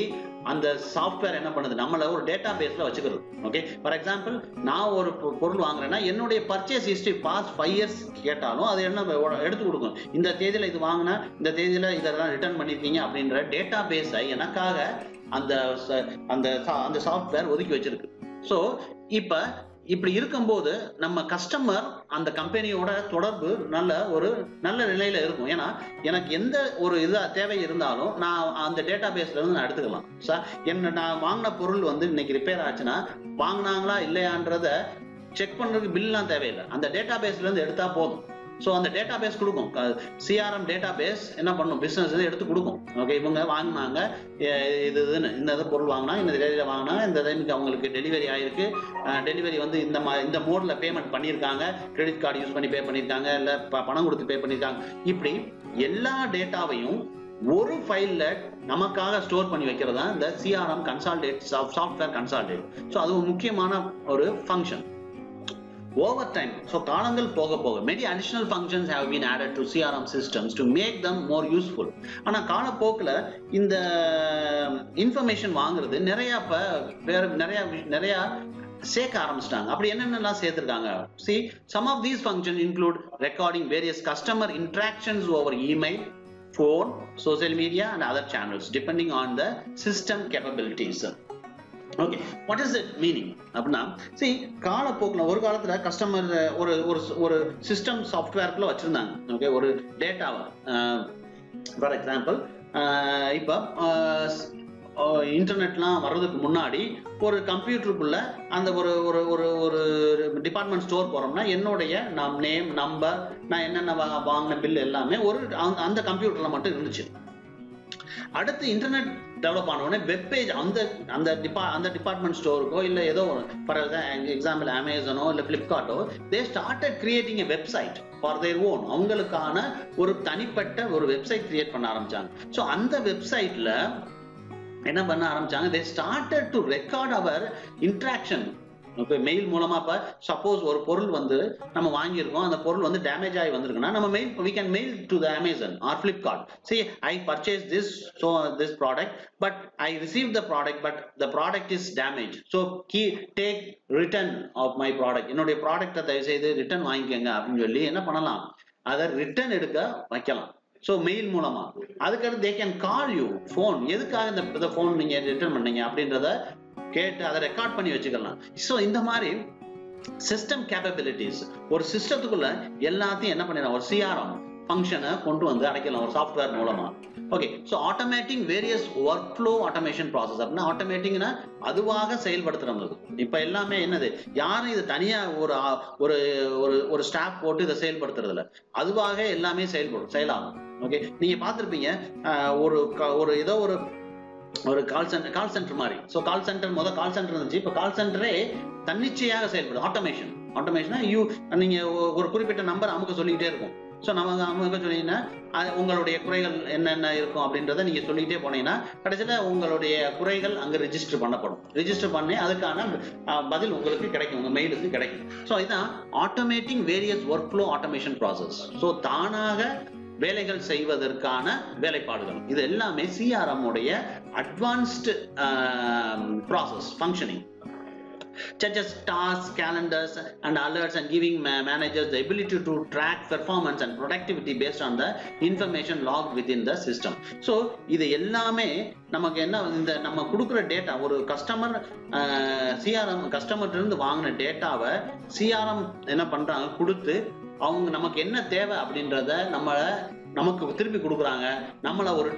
Speaker 1: அந்த சாஃப்ட்வேர் என்ன பண்ணுது, நம்மள ஒரு டேட்டா பேஸ்ல வச்சுக்கிறது. ஓகே, ஃபார் எக்ஸாம்பிள் நான் ஒரு பொருள் வாங்குறேன்னா என்னுடைய பர்ச்சேஸ் ஹிஸ்டரி பாஸ்ட் 5 இயர்ஸ் கேட்டாலும் அது என்ன எடுத்து கொடுக்கும். இந்த தேதியில இது வாங்கினா இந்த தேதியில இதெல்லாம் ரிட்டர்ன் பண்ணிருக்கீங்க அப்படின்ற டேட்டா பேஸை எனக்காக அந்த அந்த சாஃப்ட்வேர் ஒதுக்கி வச்சிருக்கு. ஸோ இப்படி இருக்கும்போது நம்ம கஸ்டமர் அந்த கம்பெனியோட தொடர்பு நல்ல நிலையில இருக்கும். ஏன்னா எனக்கு எந்த ஒரு தேவை இருந்தாலும் நான் அந்த டேட்டா பேஸ்ல இருந்து நான் எடுத்துக்கலாம். நான் வாங்கின பொருள் இன்னைக்கு ரிப்பேர் ஆச்சுன்னா வாங்கினாங்களா இல்லையான்றத செக் பண்றதுக்கு பில்லாம் தேவையில்லை, அந்த டேட்டா பேஸ்ல இருந்து எடுத்தா போதும். ஸோ அந்த டேட்டா பேஸ் கொடுக்கும், சிஆர்எம் டேட்டா பேஸ் என்ன பண்ணும், பிசினஸ் எடுத்து கொடுக்கும். ஓகே, இவங்க வாங்கினாங்க இந்த பொருள் வாங்கினா இந்த டெலிவரி வாங்கினா இந்த டைமுக்கு அவங்களுக்கு டெலிவரி ஆயிருக்கு, டெலிவரி இந்த மோட்ல பேமெண்ட் பண்ணியிருக்காங்க, கிரெடிட் கார்டு யூஸ் பண்ணி பே பண்ணியிருக்காங்க, இல்லை பணம் கொடுத்து பே பண்ணியிருக்காங்க. இப்படி எல்லா டேட்டாவையும் ஒரு ஃபைல்ல நமக்காக ஸ்டோர் பண்ணி வைக்கிறதா இந்த CRM consolidate software consolidate. So அது ஒரு முக்கியமான ஒரு ஃபங்க்ஷன். Over time, so காலங்கள் போக போக many additional functions have been added to CRM systems to make them more useful. ஆனா காலப்போக்கில் இந்த இன்ஃபர்மேஷன் வாங்குறது நிறைய சேர்க்க ஆரம்பிச்சிட்டாங்க. அப்படி என்னென்னலாம் சேர்த்திருக்காங்க? See, some of these functions include recording various customer interactions over email, phone, social media and other channels depending on the system capabilities. Okay, what is it meaning அப்படின்னா, சரி, காலப்போக்கில் ஒரு காலத்துல கஸ்டமர் ஒரு சிஸ்டம் சாஃப்ட்வேர்க்குள்ள வச்சிருந்தாங்க. ஓகே, ஒரு டேட்டாவை for example இப்போ இன்டர்நெட்லாம் வர்றதுக்கு முன்னாடி ஒரு கம்ப்யூட்டருக்குள்ள அந்த ஒரு டிபார்ட்மெண்ட் ஸ்டோர் போறோம்னா என்னுடைய நேம், நம்பர், நான் என்னென்ன வாங்கின பில் எல்லாமே அந்த கம்ப்யூட்டர்ல மட்டும் இருந்துச்சு. அடுத்து இன்டர்நெட் டெவலப் ஆன உடனே வெப் பேஜ் அந்த டிபார்ட்மெண்ட் ஸ்டோருக்கோ இல்லை ஏதோ ஃபார் எக்ஸாம்பிள் அமேசானோ இல்லை ஃபிளிப்கார்ட்டோ they started creating a website for their own. அவங்களுக்கான ஒரு தனிப்பட்ட ஒரு வெப்சைட் கிரியேட் பண்ண ஆரம்பிச்சாங்க. ஸோ அந்த வெப்சைட்ல என்ன பண்ண ஆரம்பிச்சாங்க, they started to record our interaction. இப்போ மெயில் மூலமா இப்போ சப்போஸ் ஒரு பொருள் நம்ம வாங்கியிருக்கோம், அந்த பொருள் டேமேஜ் ஆகி வந்திருக்குன்னா நம்ம we can mail to the Amazon or Flipkart. See, I purchased this product, but I received the product, but the product is damaged. So take return of my product. என்னுடைய ப்ராடக்ட்டை தயவு செய்து ரிட்டர்ன் வாங்கிக்கங்க அப்படின்னு சொல்லி என்ன பண்ணலாம், அதை ரிட்டர்ன் எடுக்க வைக்கலாம். ஸோ மெயில் மூலமா. அதுக்கடுத்து they can call you, phone, எதுக்காக இந்த ஃபோன் நீங்க ரிட்டர்ன் பண்ணீங்க அப்படின்றத கேட்டு அதை ரெக்கார்ட் பண்ணி வச்சுக்கலாம். ஸோ இந்த மாதிரி சிஸ்டம் கேப்பபிலிட்டிஸ் ஒரு சிஸ்டத்துக்குள்ள எல்லாத்தையும் என்ன பண்ணிடலாம், ஒரு சிஆர்எம் ஃபங்க்ஷனை கொண்டு அடைக்கலாம் ஒரு சாஃப்ட்வேர் மூலமா. Okay, so automating various work flow automation process அப்படின்னா ஆட்டோமேட்டிங்னா அதுவாக செயல்படுத்துறது. இப்போ எல்லாமே என்னது, யாரும் இது தனியா ஒரு ஸ்டாஃப் போட்டு இதை செயல்படுத்துறது இல்லை, அதுவாக எல்லாமே செயலாகும். ஓகே, நீங்க பார்த்துருப்பீங்க ஏதோ ஒரு கால் சென்டர் மாதிரி. So call centre call centre இருந்துச்சு, இப்போ கால் சென்டரே தன்னிச்சையாக செயல்படுது. ஆட்டோமேஷனா நீங்க ஒரு குறிப்பிட்ட நம்பர் அமுக்க சொல்லிக்கிட்டே இருக்கும். ஸோ நம்ம அமுக்க சொன்னீங்கன்னா உங்களுடைய குறைகள் என்னென்ன இருக்கும் அப்படின்றத நீங்க சொல்லிக்கிட்டே போனீங்கன்னா கடைசியில் உங்களுடைய குறைகள் அங்கே ரெஜிஸ்டர் பண்ணப்படும். ரெஜிஸ்டர் பண்ணி அதுக்கான பதில் உங்களுக்கு கிடைக்கும், உங்க மெயிலுக்கு கிடைக்கும். ஸோ இதுதான் automating various work flow automation process. So தானாக வேலைகள் செய்வதற்கான வேலைப்பாடுகள் இது எல்லாமே சிஆர்எம் உடைய advanced process functioning, such as tasks, calendars and alerts, and giving managers the ability to track performance and productivity based on the information logged within the system. So இது எல்லாமே நமக்கு என்ன, இந்த நம்ம கொடுக்குற டேட்டா ஒரு சிஆர்எம் கஸ்டமர்ல இருந்து வாங்கின டேட்டாவை சிஆர்எம் என்ன பண்றாங்க, கொடுத்து அவங்க நமக்கு என்ன தேவை அப்படின்றத நமக்கு திருப்பி கொடுக்குறாங்க. நம்மளை ஒரு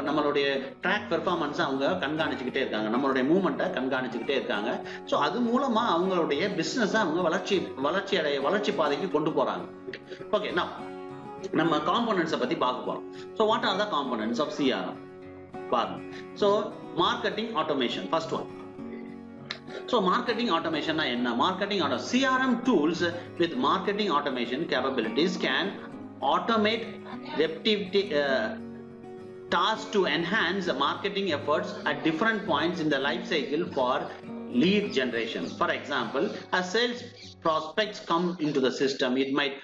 Speaker 1: நம்மளுடைய ட்ராக் பெர்ஃபார்மன்ஸ் அவங்க கண்காணிச்சுக்கிட்டே இருக்காங்க, நம்மளுடைய மூவ்மெண்ட்டை கண்காணிச்சுக்கிட்டே இருக்காங்க. ஸோ அது மூலமா அவங்களுடைய பிசினஸை அவங்க வளர்ச்சி பாதைக்கு கொண்டு போறாங்க. ஓகே, நம்ம காம்போனன்ட்ஸை பத்தி பார்க்க போறோம். So what are the components of CRM பாருங்க. So marketing automation first one. So marketing automation na enna, CRM tools with marketing automation capabilities can automate repetitive tasks to enhance the marketing efforts at different points in the life cycle for lead generation. For example, as sales prospects come into the system, it might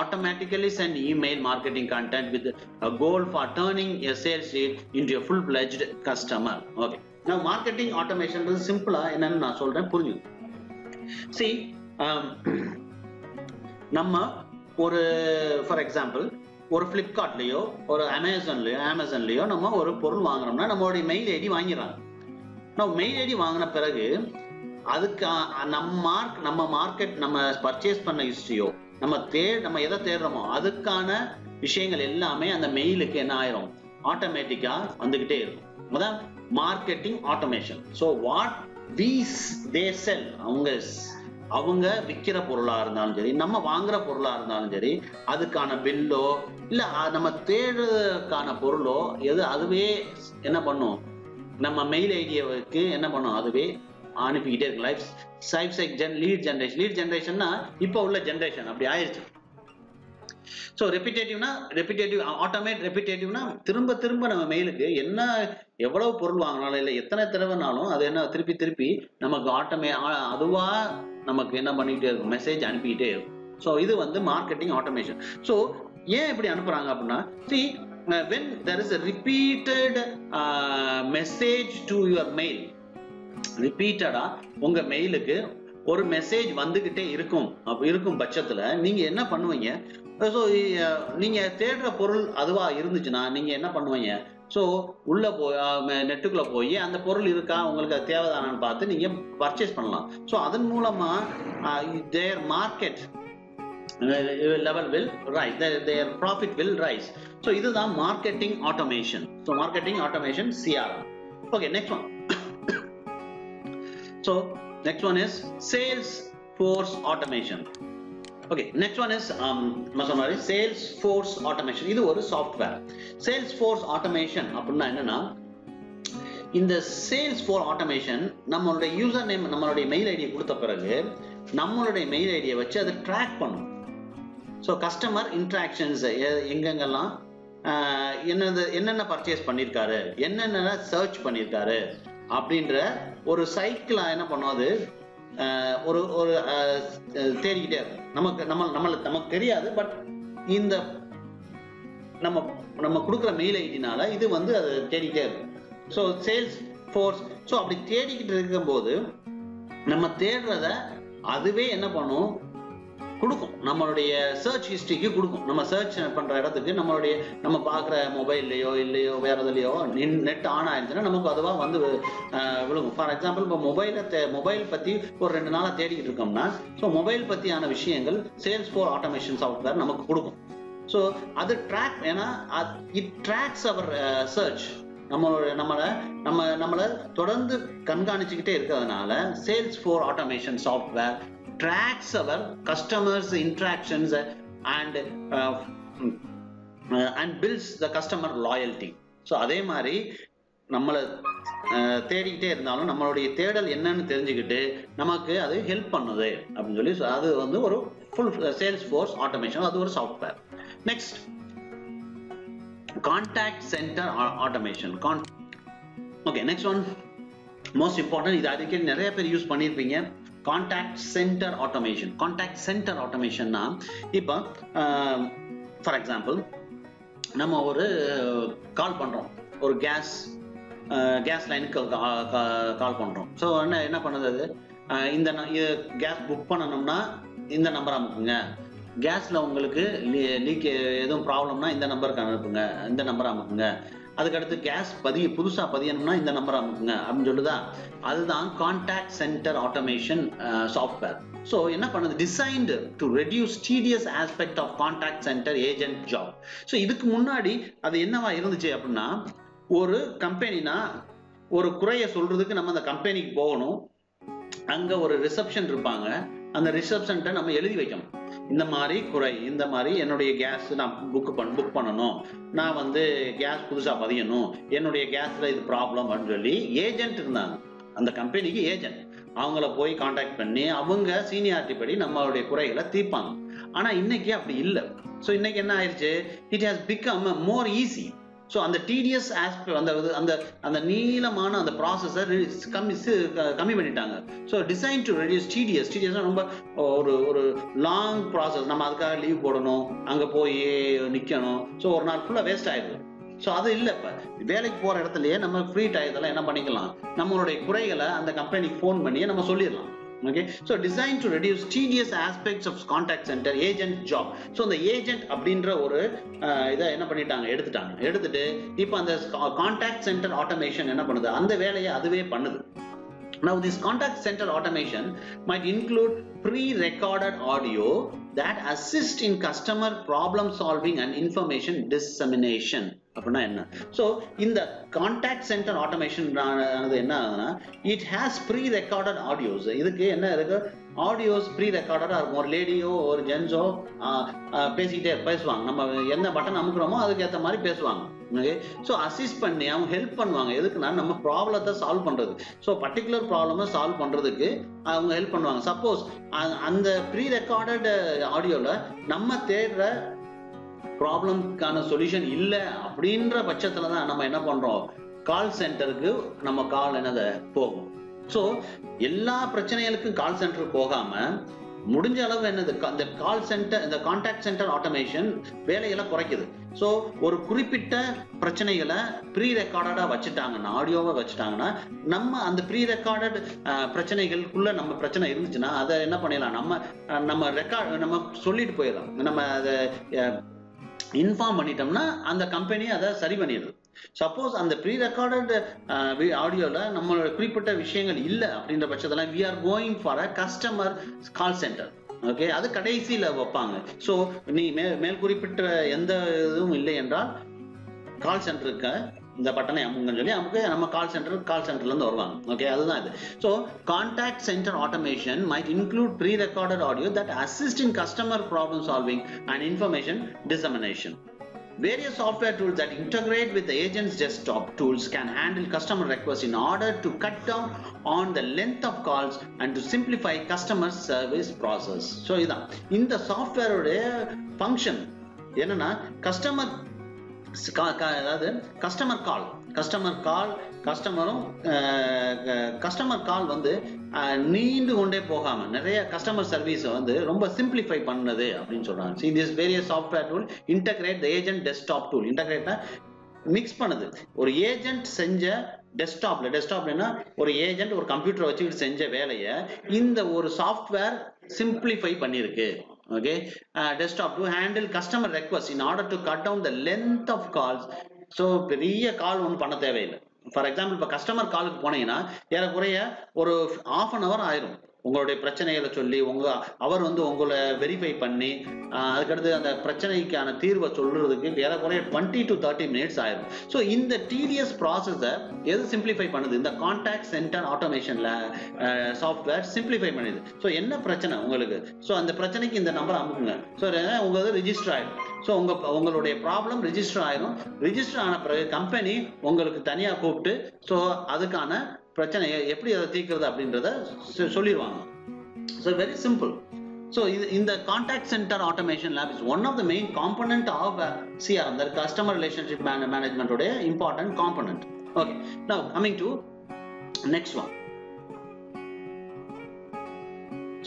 Speaker 1: automatically send email marketing content with a goal for turning a sales lead into a full-fledged customer. Okay, now marketing automation is simple என்னன்னு நான் சொல்றேன், புரிஞ்சுங்க. நம்ம for example ஒரு ஃப்ளிப்கார்ட்லயோ ஒரு அமேசான்லயோ நம்ம ஒரு பொருள் வாங்குறோம்னா நம்மளுடைய மெயில் ஐடி வாங்கிடுறாங்க. நம்ம மெயில் ஐடி வாங்கின பிறகு அதுக்கு நம்ம மார்க்கெட் நம்ம பர்ச்சேஸ் பண்ண ஹிஸ்டரியோ நம்ம எதை தேடுறோமோ அதுக்கான விஷயங்கள் எல்லாமே அந்த மெயிலுக்கு என்ன ஆயிரும், ஆட்டோமேட்டிக்கா வந்துகிட்டே இருக்கும். அதான் marketing automation. So what they sell, அவங்க விற்கிற பொருளா இருந்தாலும் சரி, நம்ம வாங்குற பொருளா இருந்தாலும் சரி, அதுக்கான பில்லோ இல்ல நம்ம தேடுறதுக்கான பொருளோ அதுவே என்ன பண்ணும், நம்ம மெயில் ஐடியாவுக்கு என்ன பண்ணும், அதுவே அனுப்பிக்கிட்டே இருக்கு. லீட் ஜெனரேஷன்னா இப்போ உள்ள ஜெனரேஷன் அப்படி ஆயிடுச்சு. ஸோ ரெப்பிட்டேட்டிவ்னா திரும்ப திரும்ப நம்ம மெயிலுக்கு எவ்வளவு பொருள் வாங்கினாலும் இல்லை எத்தனை தடவைனாலும் அது என்ன திருப்பி நமக்கு அதுவா நமக்கு என்ன பண்ணிக்கிட்டே இருக்கும், மெசேஜ் அனுப்பிக்கிட்டே இருக்கும். ஸோ இது மார்க்கெட்டிங் ஆட்டோமேஷன். ஸோ ஏன் இப்படி அனுப்புறாங்க அப்படின்னா, when there is a repeated message to your mail, ரிப்பீட்டடா உங்க மெயிலுக்கு ஒரு மெசேஜ் வந்துகிட்டே இருக்கும் பட்சத்துல நீங்க என்ன பண்ணுவீங்க, ஸோ நீங்க தேடுற பொருள் அதுவா இருந்துச்சுன்னா நீங்க என்ன பண்ணுவீங்க, ஸோ உள்ள நெட்டுக்குள்ள போய் அந்த பொருள் இருக்கா உங்களுக்கு அது தேவைதானான்னு பார்த்து நீங்க பர்ச்சேஸ் பண்ணலாம். ஸோ அதன் மூலமா their market level will rise, their profit will rise. So இதுதான் marketing automation. So marketing automation CRM. Okay, next one. So next one is Salesforce automation. Okay, next one is Salesforce automation. இது ஒரு software. Salesforce automation அப்படின்னா என்னன்னா, இந்த Salesforce automation நம்மளுடைய user name நம்மளுடைய mail ஐடியை கொடுத்த பிறகு நம்மளுடைய மெயில் ஐடியை வச்சு அதை ட்ராக் பண்ணும். ஸோ கஸ்டமர் இன்ட்ராக்ஷன்ஸ் எங்கெங்கெல்லாம் என்னென்ன பர்ச்சேஸ் பண்ணியிருக்காரு, என்னென்ன சர்ச் பண்ணியிருக்காரு அப்படின்ற ஒரு சைக்கிள் என்ன பண்ணும், அது ஒரு தேடிக்கிட்டே இருக்கும். நமக்கு தெரியாது, பட் இந்த நம்ம கொடுக்குற மெயில் ஐடினால இது அது தேடிக்கிட்டே இருக்கும். ஸோ சேல்ஸ் ஃபோர்ஸ் அப்படி தேடிக்கிட்டு இருக்கும்போது நம்ம தேடுறத அதுவே என்ன பண்ணும், கொடுக்கும், நம்மளுடைய சர்ச் ஹிஸ்டரிக்கு கொடுக்கும். நம்ம சர்ச் பண்ற இடத்துக்கு நம்ம பார்க்குற மொபைல்லையோ இல்லையோ வேற எதுலையோ நெட் ஆன் ஆயிடுச்சுன்னா நமக்கு அதுவா விழுகும். ஃபார் எக்ஸாம்பிள், இப்போ மொபைல் பத்தி ஒரு 2 நாளா தேடிக்கிட்டு இருக்கோம்னா, ஸோ மொபைல் பத்தியான விஷயங்கள் Salesforce ஆட்டோமேஷன் சாஃப்ட்வேர் நமக்கு கொடுக்கும். ஸோ அது ட்ராக், ஏன்னா இட் ட்ராக்ஸ் அவர் சர்ச், நம்மளை தொடர்ந்து கண்காணிச்சுக்கிட்டே இருக்கிறதுனால Salesforce automation software tracks our customers interactions and builds the customer loyalty. So அதே மாதிரி நம்மளை தேடிக்கிட்டே இருந்தாலும் நம்மளுடைய தேடல் என்னன்னு தெரிஞ்சுக்கிட்டு நமக்கு அது ஹெல்ப் பண்ணுது அப்படின்னு சொல்லி அது ஒரு ஃபுல் Salesforce automation, அது ஒரு software. Next, contact centre automation. Okay, next one most important, இது அடிக்கடி நிறைய பேர் யூஸ் பண்ணியிருப்பீங்க. Contact centre automation. Contact centre ஆட்டோமேஷன்னா, இப்போ ஃபார் எக்ஸாம்பிள் நம்ம ஒரு கால் பண்றோம், ஒரு கேஸ் லைனுக்கு கால் பண்றோம். ஸோ என்ன பண்ணுது, அது இந்த கேஸ் புக் பண்ணணும்னா இந்த நம்பர் அமுக்குங்க, கேஸ்ல உங்களுக்கு லீக் எதுவும் ப்ராப்ளம்னா இந்த நம்பருக்கு அனுப்புங்க, இந்த நம்பர் அமுக்குங்க, அதுக்கடுத்து கேஸ் புதுசா பதியணும்னா இந்த நம்பர் அமுக்குங்க அப்படின்னு சொல்லுதா. அதுதான் contact centre automation software. So என்ன பண்ணுது, designed to reduce tedious aspect of contact center agent job. So இதுக்கு முன்னாடி அது என்னவா இருந்துச்சு அப்படின்னா, ஒரு கம்பெனினா ஒரு குறைய சொல்றதுக்கு நம்ம அந்த கம்பெனிக்கு போகணும், அங்க ஒரு ரிசப்ஷன் இருப்பாங்க, அந்த ரிசப்ஷன்ட்ட நம்ம எழுதி வைக்கணும், இந்த மாதிரி குறை, இந்த மாதிரி என்னுடைய கேஸ் நான் புக் பண்ணணும், நான் கேஸ் புதுசா பதியணும், என்னுடைய கேஸ்ல இது ப்ராப்ளம் அப்படின்னு சொல்லி ஏஜென்ட் இருந்தாங்க, அந்த கம்பெனிக்கு ஏஜென்ட், அவங்கள போய் கான்டாக்ட் பண்ணி அவங்க சீனியாரிட்டி படி நம்மளுடைய குறைகளை தீர்ப்பாங்க. ஆனா இன்னைக்கு அப்படி இல்லை. ஸோ இன்னைக்கு என்ன ஆயிடுச்சு, it has become more easy. So அந்த டிடிஎஸ் அந்த நீளமான அந்த ப்ராசஸை கம்மி பண்ணிட்டாங்க. ஸோ டிசைன் டு ரெடியூஸ் டிடிஎஸ்னா ரொம்ப ஒரு லாங் ப்ராசஸ், நம்ம அதுக்காக லீவ் போடணும், அங்கே போய் நிற்கணும், ஸோ ஒரு நாள் ஃபுல்லாக வேஸ்ட் ஆயிடுது. ஸோ அது இல்லை. இப்போ வேலைக்கு போகிற இடத்துலயே நம்ம ஃப்ரீ டயத்தில் என்ன பண்ணிக்கலாம், நம்மளுடைய குறைகளை அந்த கம்பெனிக்கு ஃபோன் பண்ணி நம்ம சொல்லிடலாம், Okay, so designed to reduce tedious aspects of contact center agent job. So the agent அப்படின்ற ஒரு இதை என்ன பண்ணிட்டாங்க, எடுத்துட்டு இப்போ அந்த contact center automation என்ன பண்ணுது, அந்த வேலையை அதுவே பண்ணுது. Now this contact center automation might include pre-recorded audio that assist in customer problem solving and information dissemination. அப்படின்னா என்ன? So இந்த contact center automation என்ன ஆகுதுன்னா, it has pre-recorded audios. இதுக்கு என்ன இருக்கு, ஆடியோஸ் ப்ரீ ரெக்கார்டடாக இருக்கும். ஒரு லேடியோ ஒரு ஜென்ஸோ பேசுவாங்க, நம்ம என்ன பட்டன் அமுக்குறோமோ அதுக்கு ஏற்ற மாதிரி பேசுவாங்க. ஓகே, ஸோ அசிஸ்ட் பண்ணி அவங்க ஹெல்ப் பண்ணுவாங்க. எதுக்குன்னா நம்ம ப்ராப்ளத்தை சால்வ் பண்ணுறது. ஸோ பர்டிகுலர் ப்ராப்ளமை சால்வ் பண்ணுறதுக்கு அவங்க ஹெல்ப் பண்ணுவாங்க. சப்போஸ் அந்த ப்ரீ ரெக்கார்டட் ஆடியோவில் நம்ம தேடுற ப்ராப்ளம்க்கான சொல்யூஷன் இல்லை அப்படின்ற பட்சத்தில் தான் நம்ம என்ன பண்ணுறோம், கால் சென்டருக்கு நம்ம கால் என்னதை போகும். ஸோ எல்லா பிரச்சனைகளுக்கும் கால் சென்டர் போகாம முடிஞ்ச அளவு என்னது, இந்த கால் சென்டர், இந்த கான்டாக்ட் சென்டர் ஆட்டோமேஷன் வேலைகளை குறைக்குது. ஸோ ஒரு குறிப்பிட்ட பிரச்சனைகளை ப்ரீ ரெக்கார்டடா வச்சுட்டாங்கன்னா, ஆடியோவை வச்சுட்டாங்கன்னா, நம்ம அந்த ப்ரீ ரெக்கார்டட் பிரச்சனைகளுக்குள்ள நம்ம பிரச்சனை இருந்துச்சுன்னா அதை என்ன பண்ணிடலாம், நம்ம சொல்லிட்டு போயிடலாம். நம்ம அதை இன்ஃபார்ம் பண்ணிட்டோம்னா அந்த கம்பெனி அதை சரி பண்ணிடுது. சப்போஸ் அந்த ப்ரீ ரெக்கார்டட் ஆடியோல நம்மளோட குறிப்பிட்ட விஷயங்கள் இல்லை அப்படின்ற பட்சத்தில் we are going for a customer call center. Okay, அது கடைசியில் வைப்பாங்க. ஸோ நீ மேல் குறிப்பிட்ட எந்த இதுவும் இல்லை என்றால் கால் சென்டருக்கு இந்த பட்டனை அமுங்கன்னு சொல்லி நம்ம கால் சென்டர்லேருந்து வருவாங்க. ஓகே, அதுதான் இது. So contact centre automation might include pre-recorded audio that assist in customer problem solving and information dissemination. Various software tools that integrate with the agent's desktop tools can handle customer requests in order to cut down on the length of calls and to simplify customer service process. So இதான் இந்த சாஃப்ட்வேரோட function என்னன்னா, customer கால் வந்து நீண்டு கொண்டே போகாம நிறைய customer service வந்து ரொம்ப சிம்பிளிஃபை பண்ணது அப்படின்னு சொல்றாங்க. See, this various software tool integrate the agent desktop tool. இன்டகிரேட்னா மிக்ஸ் பண்ணுது. ஒரு ஏஜென்ட் செஞ்ச டெஸ்க்டாப்லனா ஒரு ஏஜென்ட் ஒரு கம்ப்யூட்டர் வச்சுக்கிட்டு செஞ்ச வேலையை இந்த ஒரு சாஃப்ட்வேர் சிம்பிளிஃபை பண்ணிருக்கு. Okay, desktop to handle customer requests in order to cut down the length of calls. So பெரிய கால் ஒன்றும் பண்ண தேவையில்லை. ஃபார் எக்ஸாம்பிள் இப்போ கஸ்டமர் காலுக்கு போனீங்கன்னா ஏறக்குறைய ஒரு ½ hour ஆயிரும். உங்களுடைய பிரச்சனைகளை சொல்லி அவர் வந்து உங்களை வெரிஃபை பண்ணி அதுக்கடுத்து அந்த பிரச்சனைக்கான தீர்வை சொல்றதுக்கு ஏறக்குறைய 20 to 30 minutes ஆயிரும். ஸோ இந்த டிடிஎஸ் ப்ராசஸை எது சிம்பிளிஃபை பண்ணுது, இந்த கான்டாக்ட் சென்டர் ஆட்டோமேஷன்ல சாஃப்ட்வேர் சிம்பிளிஃபை பண்ணுது. ஸோ என்ன பிரச்சனை உங்களுக்கு, ஸோ அந்த பிரச்சனைக்கு இந்த நம்பர் அமுக்குங்க. ஸோ உங்களுக்கு ரிஜிஸ்டர் ஆயிடும். ஸோ உங்களுடைய ப்ராப்ளம் ரிஜிஸ்டர் ஆயிரும். ரிஜிஸ்டர் ஆன பிறகு கம்பெனி உங்களுக்கு தனியாக கூப்பிட்டு ஸோ அதுக்கான பிரச்சனையை எப்படி அதை தீர்க்கிறது அப்படின்றத சொல்லிடுவாங்க. So very simple. ஸோ இந்த contact centre automation lab is one of the main component of CRM, the customer relationship மேனேஜ்மெண்டோட important component. Okay, now coming to next one.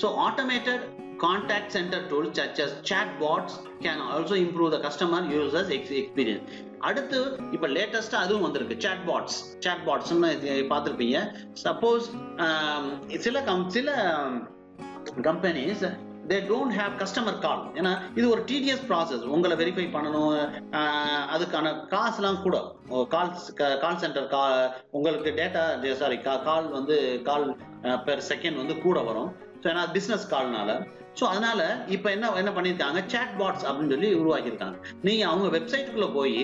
Speaker 1: So automated contact center tools such as chatbots can also improve the customer users experience. அடுத்து இப்ப லேட்டஸ்டா அதுவும் வந்திருக்கு, chatbots பார்த்திருப்பீங்க. Suppose சில companies they don't have customer call. ஏன்னா இது ஒரு tedious process. உங்களை வெரிஃபை பண்ணணும், அதுக்கான காசுலாம் கூட கால் சென்டர் உங்களுக்கு கால் பெர் செகண்ட் வந்து கூட வரும். ஸோ ஏன்னா பிஸ்னஸ் கால்னால. ஸோ அதனால இப்போ என்ன பண்ணியிருக்காங்க, chatbots அப்படின்னு சொல்லி உருவாக்கியிருக்காங்க. நீங்க அவங்க வெப்சைட்டுக்குள்ள போய்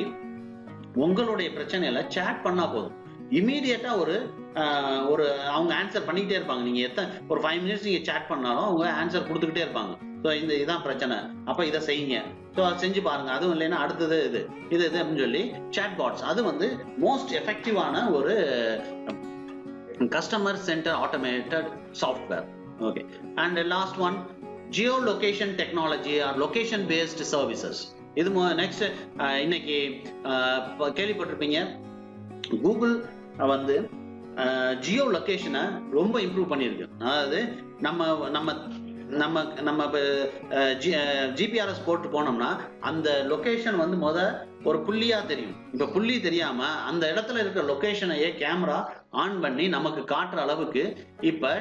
Speaker 1: உங்களுடைய பிரச்சனையில சேட் பண்ணா போதும், இமீடியட்டா ஒரு அவங்க ஆன்சர் பண்ணிக்கிட்டே இருப்பாங்க. நீங்க ஒரு 5 minutes நீங்க சேட் பண்ணாலும் அவங்க ஆன்சர் கொடுத்துக்கிட்டே இருப்பாங்க. ஸோ இதான் பிரச்சனை, அப்ப இதை செய்யுங்க, ஸோ அதை செஞ்சு பாருங்க, அதுவும் இல்லைன்னா அடுத்தது இது அப்படின்னு சொல்லி chatbots அது வந்து மோஸ்ட் எஃபெக்டிவான ஒரு customer centre automated software. Okay, and the last one, geolocation technology or location based services. இது நெக்ஸ்ட் இன்னைக்கு கேள்விப்பட்டிருப்பீங்க, கூகுள் வந்து ஜியோ லொகேஷனை ரொம்ப இம்ப்ரூவ் பண்ணியிருக்கு. அதாவது நம்ம நம்ம ஜிபிஆர்எஸ் போட்டு போனோம்னா அந்த லொகேஷன் வந்து ஒரு புள்ளியா தெரியும். இப்ப புள்ளி தெரியாம அந்த இடத்துல இருக்கிற லொகேஷனையே கேமரா ஆன் பண்ணி நமக்கு காட்டுற அளவுக்கு இப்ப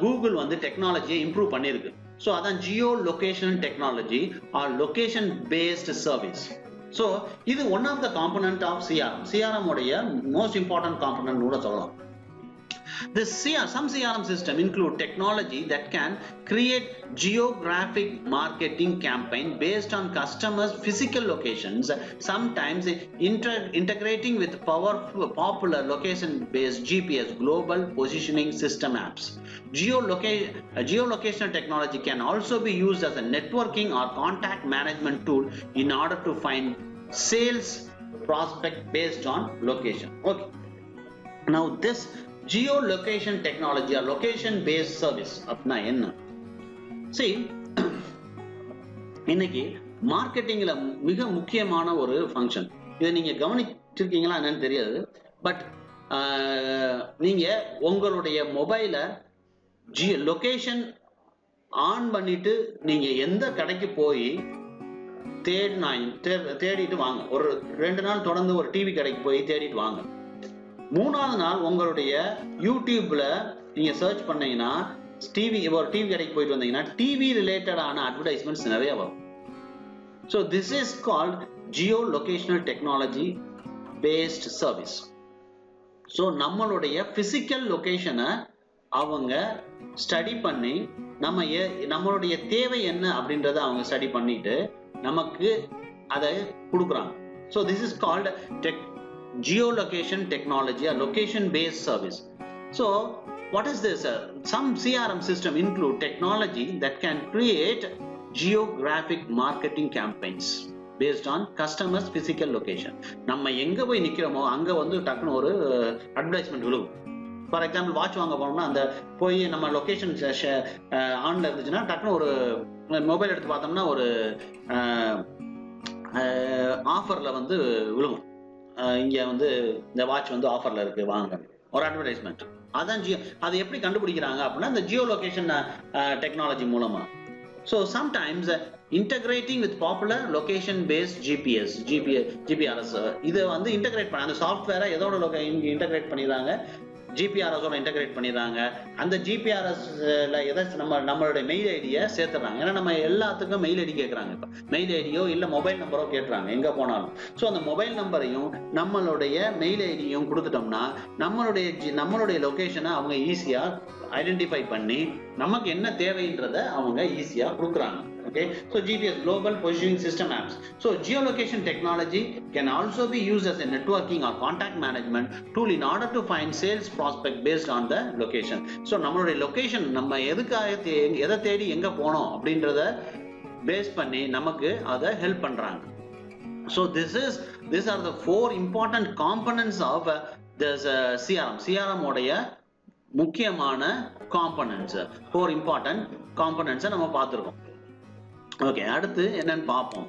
Speaker 1: கூகுள் வந்து டெக்னாலஜியை இம்ப்ரூவ் பண்ணிருக்கு. ஸோ அதான் geo location technology or location based service. So இது one of the component of CRM. CRM உடைய மோஸ்ட் இம்பார்ட்டன்ட் காம்பனன்ட் கூட சொல்லலாம். Some CRM system include technology that can create geographic marketing campaign based on customers' physical locations, sometimes integrating with popular location-based GPS global positioning system apps. Geolocational technology can also be used as a networking or contact management tool in order to find sales prospect based on location. Okay. Now this geolocation technology or location based service அப்படினா என்ன? See, இன்னைக்கு மார்க்கெட்டிங்ல மிக முக்கியமான ஒரு function. இதை நீங்க கவனிச்சிருக்கீங்களா என்னன்னு தெரியாது. பட் நீங்க உங்களுடைய மொபைல லொகேஷன் ஆன் பண்ணிட்டு நீங்க எந்த கடைக்கு போய் தேடிட்டு வாங்க. ஒரு 2 நாள் தொடர்ந்து ஒரு டிவி கடைக்கு போய் தேடிட்டு வாங்க. 3ஆவது நாள் உங்களுடைய யூடியூப்ல நீங்க சர்ச் பண்ணீங்கன்னா ஒரு டிவி கடைக்கு போயிட்டு வந்தீங்கன்னா டிவி ரிலேட்டடான அட்வர்டைஸ்மெண்ட்ஸ் நிறைய வரும். So this is called Jio locational technology paste service. So நம்மளுடைய பிசிக்கல் லொகேஷனை அவங்க ஸ்டடி பண்ணி நம்மளுடைய தேவை என்ன அப்படின்றத அவங்க ஸ்டடி பண்ணிட்டு நமக்கு அதை கொடுக்குறாங்க. So this is called geolocation technology or location based service. So what is this? Some CRM system include technology that can create geographic marketing campaigns based on customers physical location. நம்ம எங்க போய் நிக்கிறோமோ அங்க வந்து டக்குனு ஒரு அட்வர்டைஸ்மெண்ட் விழுகும். For example watch வாங்க போனோம்னா அந்த போய் நம்ம லொகேஷன் ஆன்ல இருந்துச்சுன்னா டக்குனு ஒரு மொபைல் எடுத்து பார்த்தோம்னா ஒரு ஆஃபர்ல வந்து விழுகும். இங்க வந்து இந்த வாட்ச் வந்து ஆஃபர்ல இருக்கு வாங்க, ஒரு அட்வர்டைஸ்மெண்ட். அதான் அதை எப்படி கண்டுபிடிக்கிறாங்க அப்படின்னா இந்த ஜியோ லொகேஷன் டெக்னாலஜி மூலமா. So sometimes integrating with popular location based GPRS இதை வந்து இன்டகிரேட் பண்ண அந்த சாஃப்ட்வேரை எதோட இன்டகிரேட் பண்ணிடுறாங்க, ஜிபிஆர்எஸோட இன்டகிரேட் பண்ணிடுறாங்க. அந்த ஜிபிஆர்எஸ்ல எதை நம்மளுடைய மெயில் ஐடியை சேர்த்துறாங்க. ஏன்னா நம்ம எல்லாத்துக்கும் மெயில் ஐடி கேட்குறாங்க. இப்போ மெயில் ஐடியோ இல்லை மொபைல் நம்பரோ கேட்டுறாங்க எங்கே போனாலும். ஸோ அந்த மொபைல் நம்பரையும் நம்மளுடைய மெயில் ஐடியும் கொடுத்துட்டோம்னா நம்மளுடைய லொகேஷனை அவங்க ஈஸியாக ஐடென்டிஃபை பண்ணி நமக்கு என்ன தேவைன்றதை அவங்க ஈஸியாக கொடுக்குறாங்க. Okay, so GPS global positioning system apps. So geolocation technology can also be used as a networking or contact management tool in order to find sales prospect based on the location. So நம்மளுடைய location நம்ம எதை தேடி எங்க போனோம் அப்படின்றத base பண்ணி நமக்கு அதை ஹெல்ப் பண்றாங்க. So these are the 4 important components of this CRM. CRM உடைய முக்கியமான components, 4 important components நம்ம பார்த்திருக்கோம். ஓகே, அடுத்து என்னன்னு பார்ப்போம்.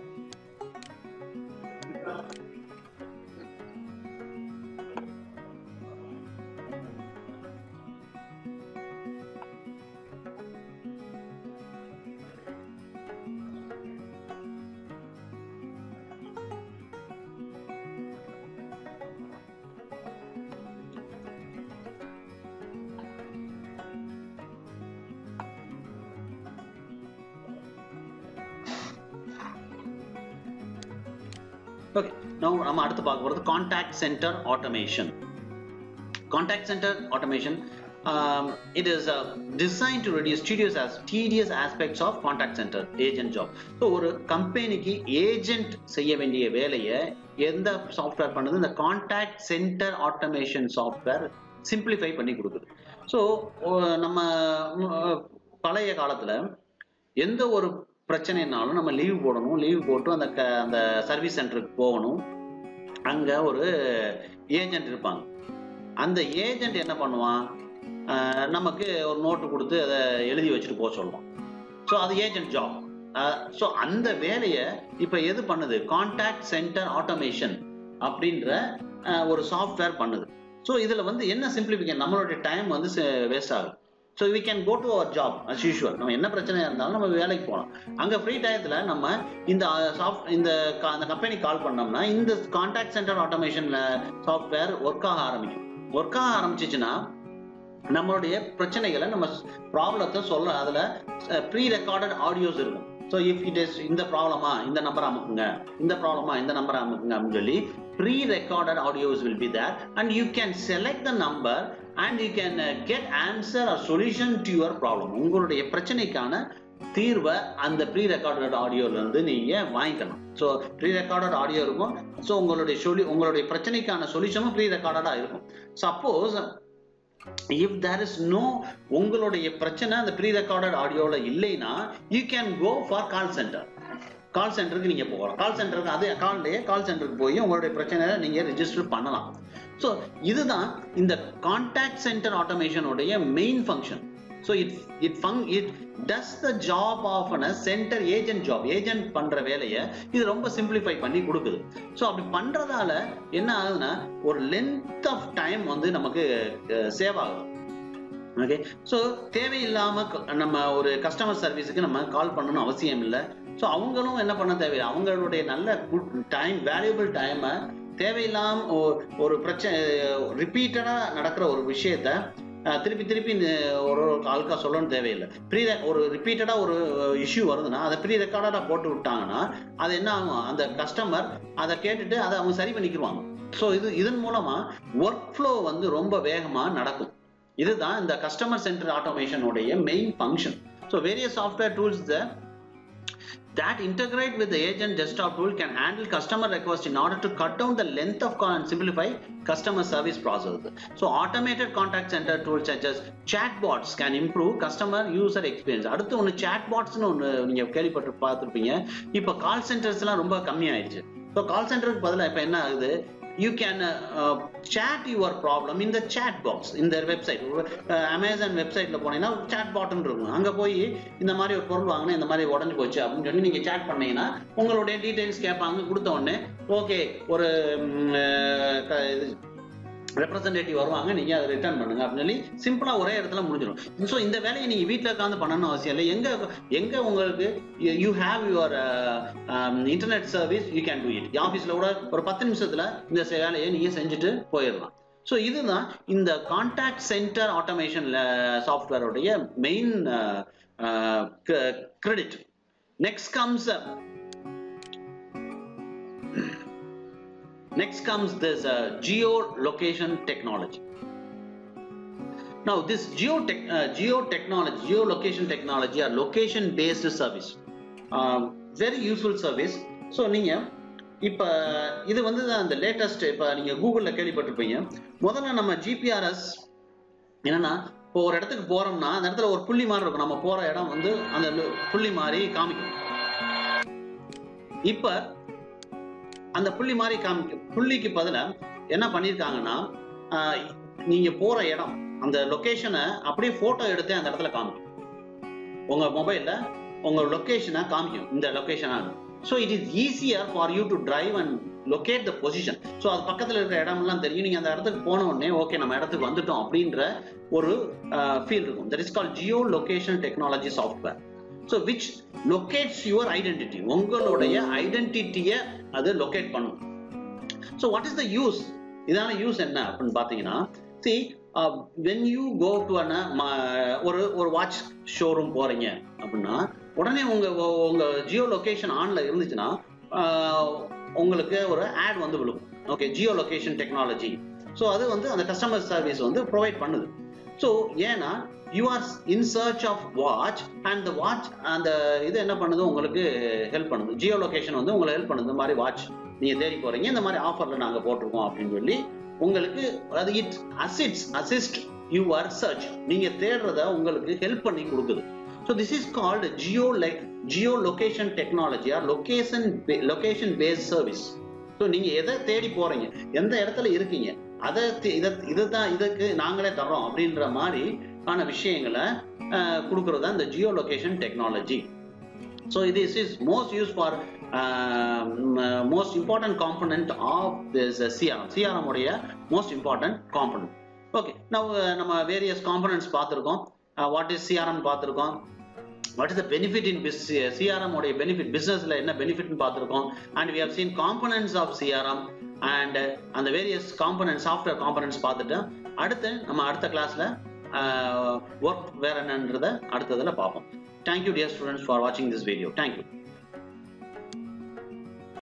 Speaker 1: Okay, now நம்ம அடுத்து பார்க்க போறது contact centre automation. Contact center automation, it is designed to reduce tedious aspects of contact center agent job. So ஒரு கம்பெனிக்கு ஏஜென்ட் செய்ய வேண்டிய வேலையை எந்த சாஃப்ட்வேர் பண்ணுது? இந்த contact centre automation software simplify பண்ணி கொடுக்குது. ஸோ நம்ம பழைய காலத்துல எந்த ஒரு பிரச்சனைனாலும் நம்ம லீவ் போடணும், லீவ் போட்டு அந்த சர்வீஸ் சென்டருக்கு போகணும். அங்க ஒரு ஏஜென்ட் இருப்பாங்க. அந்த ஏஜென்ட் என்ன பண்ணுவான், நமக்கு ஒரு நோட்டு கொடுத்து அதை எழுதி வச்சுட்டு போக சொல்லுவான். ஸோ அது ஏஜென்ட் ஜாப். ஸோ அந்த வேலையை இப்போ எது பண்ணுது? கான்டாக்ட் சென்டர் ஆட்டோமேஷன் அப்படின்ற ஒரு சாஃப்ட்வேர் பண்ணுது. ஸோ இதில் வந்து என்ன சிம்பிளிஃபிகேஷன், நம்மளுடைய டைம் வந்து வேஸ்ட் ஆகும். So we can go to our job as usual. நம்ம என்ன பிரச்சனையா இருந்தாலும் நம்ம வேலைக்கு போகலாம். அங்க ஃப்ரீ டயத்துல நம்ம இந்த கம்பெனி கால் பண்ணோம்னா இந்த contact centre automation software work ஆக ஆரம்பிக்கும். ஒர்க் ஆக ஆரம்பிச்சிச்சுன்னா நம்மளுடைய பிரச்சனைகளை நம்ம ப்ராப்ளத்தை சொல்ல அதுல ப்ரீ ரெக்கார்டட் ஆடியோஸ் இருக்கும். So if it is இந்த ப்ராப்ளமா இந்த நம்பர் அமுக்குங்க, இந்த ப்ராப்ளமா இந்த நம்பர் அமுக்குங்க அப்படின்னு சொல்லி pre-recorded audios will be there, and you can select the number and you can get answer or solution to your problem. உங்களுடைய பிரச்சனைக்கான தீர்வை அந்த pre-recorded ஆடியோல இருந்து நீங்க வாங்கிக்கலாம். ஸோ pre-recorded ஆடியோ இருக்கும். ஸோ உங்களுடைய பிரச்சனைக்கான சொல்யூஷனும் pre-recorded இருக்கும். Suppose if there is no உங்களுடைய பிரச்சனை அந்த pre-recorded ஆடியோல இல்லைன்னா you can go for call center. கால் சென்டருக்கு நீங்க போகலாம். கால் சென்டருக்கு அதே கால் சென்டருக்கு போய் உங்களுடைய பிரச்சனையை நீங்க ரெஜிஸ்டர் பண்ணலாம். ஸோ இதுதான் இந்த கான்டாக்ட் சென்டர் ஆட்டோமேஷனுடைய main function. So it does the job of a center agent job. ஏஜென்ட் பண்ற வேலையை இது ரொம்ப சிம்பிளிஃபை பண்ணி கொடுக்குது. ஸோ அப்படி பண்றதால என்ன ஆகுதுன்னா ஒரு லென்த் ஆஃப் டைம் வந்து நமக்கு சேவ் ஆகுது. ஓகே, ஸோ தேவையில்லாம நம்ம ஒரு கஸ்டமர் சர்வீஸுக்கு நம்ம கால் பண்ணணும் அவசியம் இல்லை. ஸோ அவங்களும் என்ன பண்ண தேவையில்லை, அவங்களுடைய நல்ல டைம் வேல்யூபிள் டைமை தேவையில்லாம ஒரு பிரச்சனை ரிப்பீட்டடா நடக்கிற ஒரு விஷயத்த திருப்பி ஒரு ஆளுக்கா சொல்லணும் தேவையில்லை. ஒரு ரிப்பீட்டடா ஒரு இஷ்யூ வருதுன்னா அதை ப்ரீ ரெக்கார்டா போட்டு விட்டாங்கன்னா அது என்ன ஆகும், அந்த கஸ்டமர் அதை கேட்டுட்டு அதை அவங்க சரி பண்ணிக்கிடுவாங்க. ஸோ இதன் மூலமா ஒர்க் ஃப்ளோ வந்து ரொம்ப வேகமா நடக்கும். இதுதான் இந்த கஸ்டமர் சென்டர் ஆட்டோமேஷனுடைய main function. So various software tools that integrate with the agent desktop tool can handle customer requests in order to cut down the length of call and simplify customer service process. So automated contact center tools such as chatbots can improve customer user experience. அடுத்து ஒன்று chatbotsனு ஒன்று நீங்க கேள்விப்பட்டு பார்த்துருப்பீங்க. இப்போ கால் சென்டர்ஸ்லாம் ரொம்ப கம்மியாயிடுச்சு. So கால் சென்டருக்கு பதிலாக இப்போ என்ன ஆகுது, you can chat your problem in the chat box in their website. Amazon websiteல போனீங்கன்னா chat bot இருக்கும். அங்க போய் இந்த மாதிரி ஒரு பொருள் வாங்கினா இந்த மாதிரி உடஞ்சு போச்சு அப்படின்னு சொல்லி நீங்க chat பண்ணீங்கன்னா உங்களுடைய டீடைல்ஸ் கேட்பாங்க. கொடுத்த உடனே ஓகே ஒரு ரெப்ரசன்டேட்டிவ் வருவாங்க, நீங்க அதை ரிட்டர்ன் பண்ணுங்க அப்படின்னு சொல்லி சிம்பிளா ஒரே இடத்துல முடிஞ்சிடும். ஸோ இந்த வேலையை நீங்க வீட்டில் உட்காந்து பண்ணணும் அவசியம் இல்லை. எங்க உங்களுக்கு you have your internet service, you can do it. ஆஃபீஸ்ல கூட ஒரு 10 நிமிஷத்துல இந்த வேலையை நீங்க செஞ்சுட்டு போயிடலாம். ஸோ இதுதான் இந்த கான்டாக்ட் சென்டர் ஆட்டோமேஷன் சாஃப்ட்வேருடைய main credit. Next comes this geolocation technology. Now this geolocation technology or location based service, very useful service. So நீங்க இப்ப இது வந்து அந்த லேட்டஸ்ட், இப்ப நீங்க கூகுள்ல கேள்விப்பட்டிருப்பீங்க. முதல்ல நம்ம ஜிபிஆர்எஸ் என்னன்னா, இப்போ ஒரு இடத்துக்கு போறோம்னா அந்த இடத்துல ஒரு புள்ளி மாதிரி இருக்கும். நம்ம போற இடம் வந்து அந்த புள்ளி மாதிரி காமிக்கும். இப்ப அந்த புள்ளி மாதிரி புள்ளிக்கு பதிலா என்ன பண்ணிருக்காங்கன்னா, நீங்க போற இடம் அந்த லொகேஷனை அப்படியே போட்டோ எடுத்து அந்த இடத்துல காமிக்கும். உங்க மொபைல்ல உங்க லொகேஷனை காமிக்கும், இந்த லொகேஷனா. So it is easier for you to drive and locate the position. So அது பக்கத்தில் இருக்கிற இடம்லாம் தெரியும். நீங்க அந்த இடத்துக்கு போன உடனே ஓகே நம்ம இடத்துக்கு வந்துட்டோம் அப்படின்ற ஒரு ஃபீல் இருக்கும். That is called Jio location technology software. So which locates your identity. உங்களுடைய ஐடென்டிட்டியை அது லொகேட் பண்ணும். So what is the use? இதான யூஸ் என்ன அப்படின்னு பார்த்தீங்கன்னா, see when you go to ஒரு வாட்ச் ஷோரூம் போறீங்க அப்படின்னா உடனே உங்க ஜியோ லொகேஷன் ஆன்ல இருந்துச்சுன்னா உங்களுக்கு ஒரு ஆட் வந்து விழுகும். Okay, Jio location technology. So அது வந்து அந்த கஸ்டமர் சர்வீஸ் வந்து ப்ரொவைட் பண்ணுது. ஸோ ஏன்னா you are in search of watch and the watch அந்த இது என்ன பண்ணுது, உங்களுக்கு ஹெல்ப் பண்ணுது. ஜியோ லொகேஷன் வந்து உங்களுக்கு ஹெல்ப் பண்ணுது. இந்த மாதிரி வாட்ச் நீங்க தேடி போறீங்க, இந்த மாதிரி ஆஃபர்ல நாங்க போட்டிருக்கோம் அப்படின்னு சொல்லி உங்களுக்கு அது இட் அசிஸ்ட் யுவர் சர்ச். நீங்க தேடுறத உங்களுக்கு ஹெல்ப் பண்ணி கொடுக்குது. So this is called geo location technology or location based service. So நீங்க எதை தேடி போறீங்க, எந்த இடத்துல இருக்கீங்க, அதை இதுதான் இதுக்கு நாங்களே தர்றோம் அப்படின்ற மாதிரி ஆன விஷயங்களை கொடுக்கறது தான் இந்த geo location technology. So this is most used for most important component of this CRM உடைய most important component. ஓகே, நம்ம வேரியஸ் காம்பனன்ட்ஸ் பார்த்துருக்கோம். What is CRM பார்த்திருக்கோம். What is the benefit in CRM உடைய benefit, businessல என்ன benefit னு பார்த்திருக்கோம். And we have seen components of CRM and அந்த various components, software components பார்த்துட்டு அடுத்து நம்ம அடுத்த கிளாஸ்ல work வேற என்னன்றதை அடுத்ததுல பார்ப்போம். Thank you dear students for watching this video. Thank you.